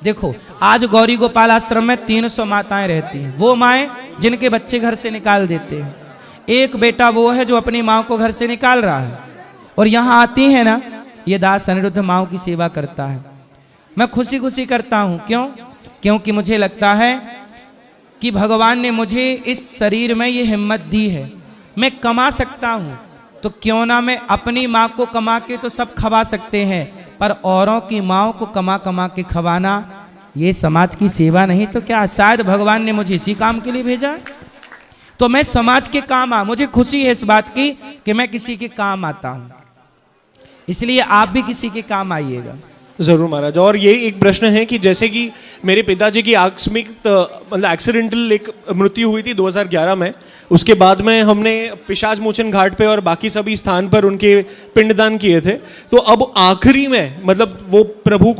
देखो आज गौरी गोपाल आश्रम में 300 माताएं रहती हैं। वो माएँ जिनके बच्चे घर से निकाल देते हैं, एक बेटा वो है जो अपनी माँ को घर से निकाल रहा है, और यहाँ आती है ना, ये दास अनिरुद्ध माँ की सेवा करता है। मैं खुशी खुशी करता हूँ। क्यों? क्योंकि मुझे लगता है कि भगवान ने मुझे इस शरीर में ये हिम्मत दी है, मैं कमा सकता हूँ, तो क्यों ना मैं अपनी माँ को कमा के तो सब खवा सकते हैं, पर औरों की माँओं को कमा कमा के खवाना ये समाज की सेवा नहीं तो क्या? शायद भगवान ने मुझे इसी काम के लिए भेजा है। तो मैं समाज के काम मुझे खुशी है इस बात की कि मैं किसी के काम आता हूँ, इसलिए आप भी किसी के काम आइएगा। जरूर महाराज। और ये एक प्रश्न है कि जैसे कि मेरे पिताजी की आकस्मिक मतलब एक्सीडेंटल एक मृत्यु हुई थी 2011 में, उसके बाद में हमने पिशाच मोचन घाट पे और बाकी सभी स्थान पर उनके पिंडदान किए थे। तो अब आखिरी में मतलब वो प्रभु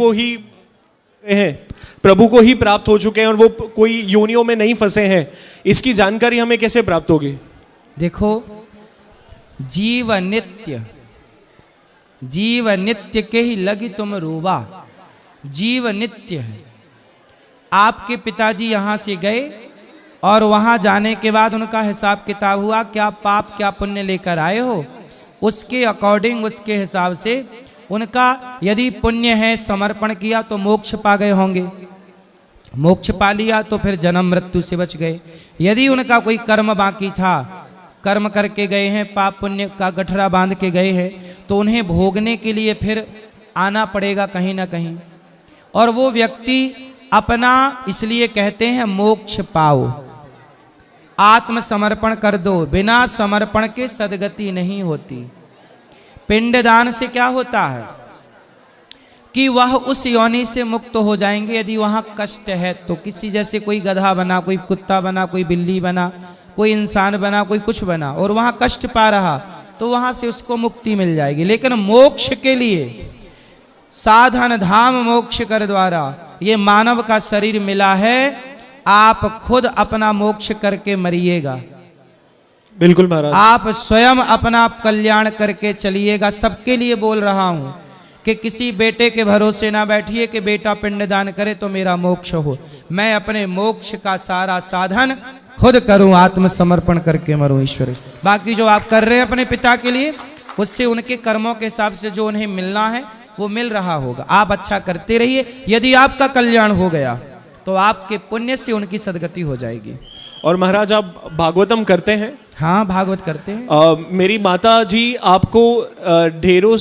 को ही प्राप्त हो चुके हैं और वो कोई योनियों में नहीं फंसे हैं, इसकी जानकारी हमें कैसे प्राप्त होगी? देखो जीव नित्य के ही लगी तुम रोवा, जीव नित्य है। आपके पिताजी यहाँ से गए और वहाँ जाने के बाद उनका हिसाब किताब हुआ, क्या पाप क्या पुण्य लेकर आए हो, उसके अकॉर्डिंग उसके हिसाब से उनका यदि पुण्य है समर्पण किया तो मोक्ष पा गए होंगे, मोक्ष पा लिया तो फिर जन्म मृत्यु से बच गए। यदि उनका कोई कर्म बाकी था, कर्म करके गए हैं, पाप पुण्य का गठरा बांध के गए हैं, तो उन्हें भोगने के लिए फिर आना पड़ेगा कहीं ना कहीं। और वो व्यक्ति अपना, इसलिए कहते हैं मोक्ष पाओ, आत्मसमर्पण कर दो। बिना समर्पण के सदगति नहीं होती। पिंडदान से क्या होता है कि वह उस योनि से मुक्त हो जाएंगे। यदि वहाँ कष्ट है तो किसी जैसे कोई गधा बना, कोई कुत्ता बना, कोई बिल्ली बना, कोई इंसान बना, कोई कुछ बना, और वहाँ कष्ट पा रहा तो वहाँ से उसको मुक्ति मिल जाएगी। लेकिन मोक्ष के लिए साधन धाम मोक्ष कर द्वारा ये मानव का शरीर मिला है, आप खुद अपना मोक्ष करके मरिएगा। बिल्कुल महाराज। आप स्वयं अपना कल्याण करके चलिएगा। सबके लिए बोल रहा हूँ कि किसी बेटे के भरोसे ना बैठिए कि बेटा पिंडदान करे तो मेरा मोक्ष हो। मैं अपने मोक्ष का सारा साधन खुद करूं, आत्मसमर्पण करके मरूं ईश्वर। बाकी जो आप कर रहे हैं अपने पिता के लिए, उससे उनके कर्मों के हिसाब से जो उन्हें मिलना है वो मिल रहा होगा। आप अच्छा करते रहिए। यदि आपका कल्याण हो गया तो आपके पुण्य से उनकी सदगति हो जाएगी। और महाराज आप भागवतम करते हैं? हाँ, भागवत करते हैं। मेरी माता जी आपको ढेरों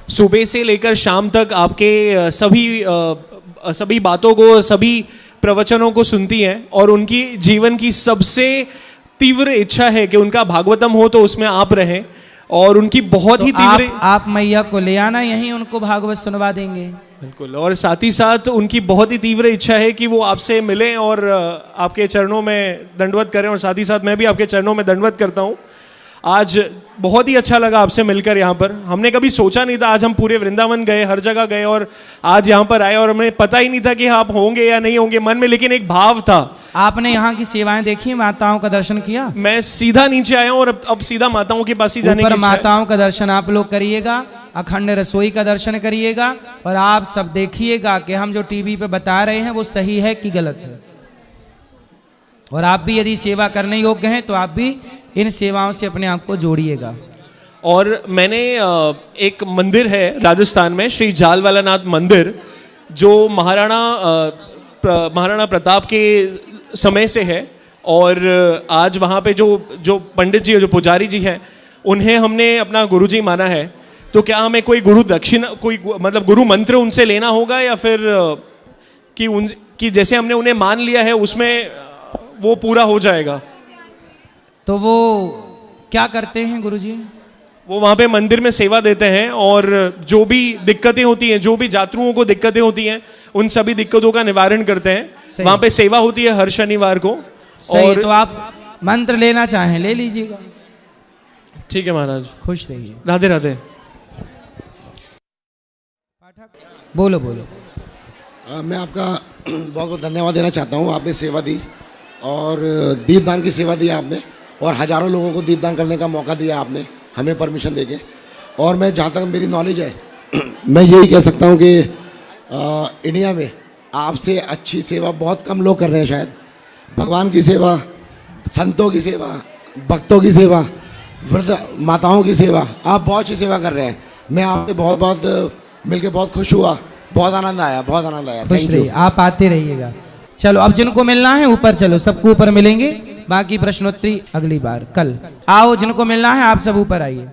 सुबह से लेकर शाम तक आपके सभी बातों को, सभी प्रवचनों को सुनती हैं और उनकी जीवन की सबसे तीव्र इच्छा है कि उनका भागवतम हो तो उसमें आप रहें, और उनकी बहुत तो ही तीव्र आप मैया को ले आना, यहीं उनको भागवत सुनवा देंगे। बिल्कुल। और साथ ही साथ उनकी बहुत ही तीव्र इच्छा है कि वो आपसे मिलें और आपके चरणों में दंडवत करें, और साथ ही साथ मैं भी आपके चरणों में दंडवत करता हूँ। आज बहुत ही अच्छा लगा आपसे मिलकर यहाँ पर। हमने कभी सोचा नहीं था, आज हम पूरे वृंदावन गए, हर जगह गए, और आज यहाँ पर आए, और हमें पता ही नहीं था कि आप होंगे या नहीं होंगे मन में, लेकिन एक भाव था। आपने यहाँ की सेवाएं देखी, माताओं का दर्शन किया? मैं सीधा नीचे आया हूँ और अब सीधा माताओं के पास ही जाने की इच्छा है। माताओं का दर्शन आप लोग करिएगा, अखंड रसोई का दर्शन करिएगा, और आप सब देखिएगा कि हम जो टीवी पे बता रहे हैं वो सही है कि गलत है। और आप भी यदि सेवा करने योग्य हैं तो आप भी इन सेवाओं से अपने आप को जोड़िएगा। और मैंने एक मंदिर है राजस्थान में, श्री जालवाला नाथ मंदिर, जो महाराणा प्रताप के समय से है, और आज वहाँ पे जो पंडित जी, जो पुजारी जी हैं, उन्हें हमने अपना गुरुजी माना है। तो क्या हमें कोई गुरु दक्षिणा, कोई मतलब गुरु मंत्र उनसे लेना होगा, या फिर कि जैसे हमने उन्हें मान लिया है उसमें वो पूरा हो जाएगा? तो वो क्या करते हैं गुरुजी? वो वहाँ पे मंदिर में सेवा देते हैं, और जो भी दिक्कतें होती हैं, जो भी यात्रुओं को दिक्कतें होती हैं, उन सभी दिक्कतों का निवारण करते हैं। वहाँ पे सेवा होती है हर शनिवार को। और तो आप मंत्र लेना चाहें ले लीजिएगा। ठीक है महाराज, खुश रहिए। राधे राधे। बोलो बोलो। मैं आपका बहुत बहुत धन्यवाद देना चाहता हूँ। आपने सेवा दी, और दीपदान की सेवा दी आपने, और हज़ारों लोगों को दीपदान करने का मौका दिया आपने, हमें परमिशन देके। और मैं जहाँ तक मेरी नॉलेज है मैं यही कह सकता हूँ कि इंडिया में आपसे अच्छी सेवा बहुत कम लोग कर रहे हैं शायद। भगवान की सेवा, संतों की सेवा, भक्तों की सेवा, वृद्ध माताओं की सेवा, आप बहुत अच्छी सेवा कर रहे हैं। मैं आपसे बहुत बहुत मिलके बहुत खुश हुआ, बहुत आनंद आया, बहुत आनंद आया। खुश रहिए, आप आते रहिएगा। चलो अब जिनको मिलना है ऊपर चलो, सबको ऊपर मिलेंगे, बाकी प्रश्नोत्तरी अगली बार कल। आओ जिनको मिलना है आप सब ऊपर आइए।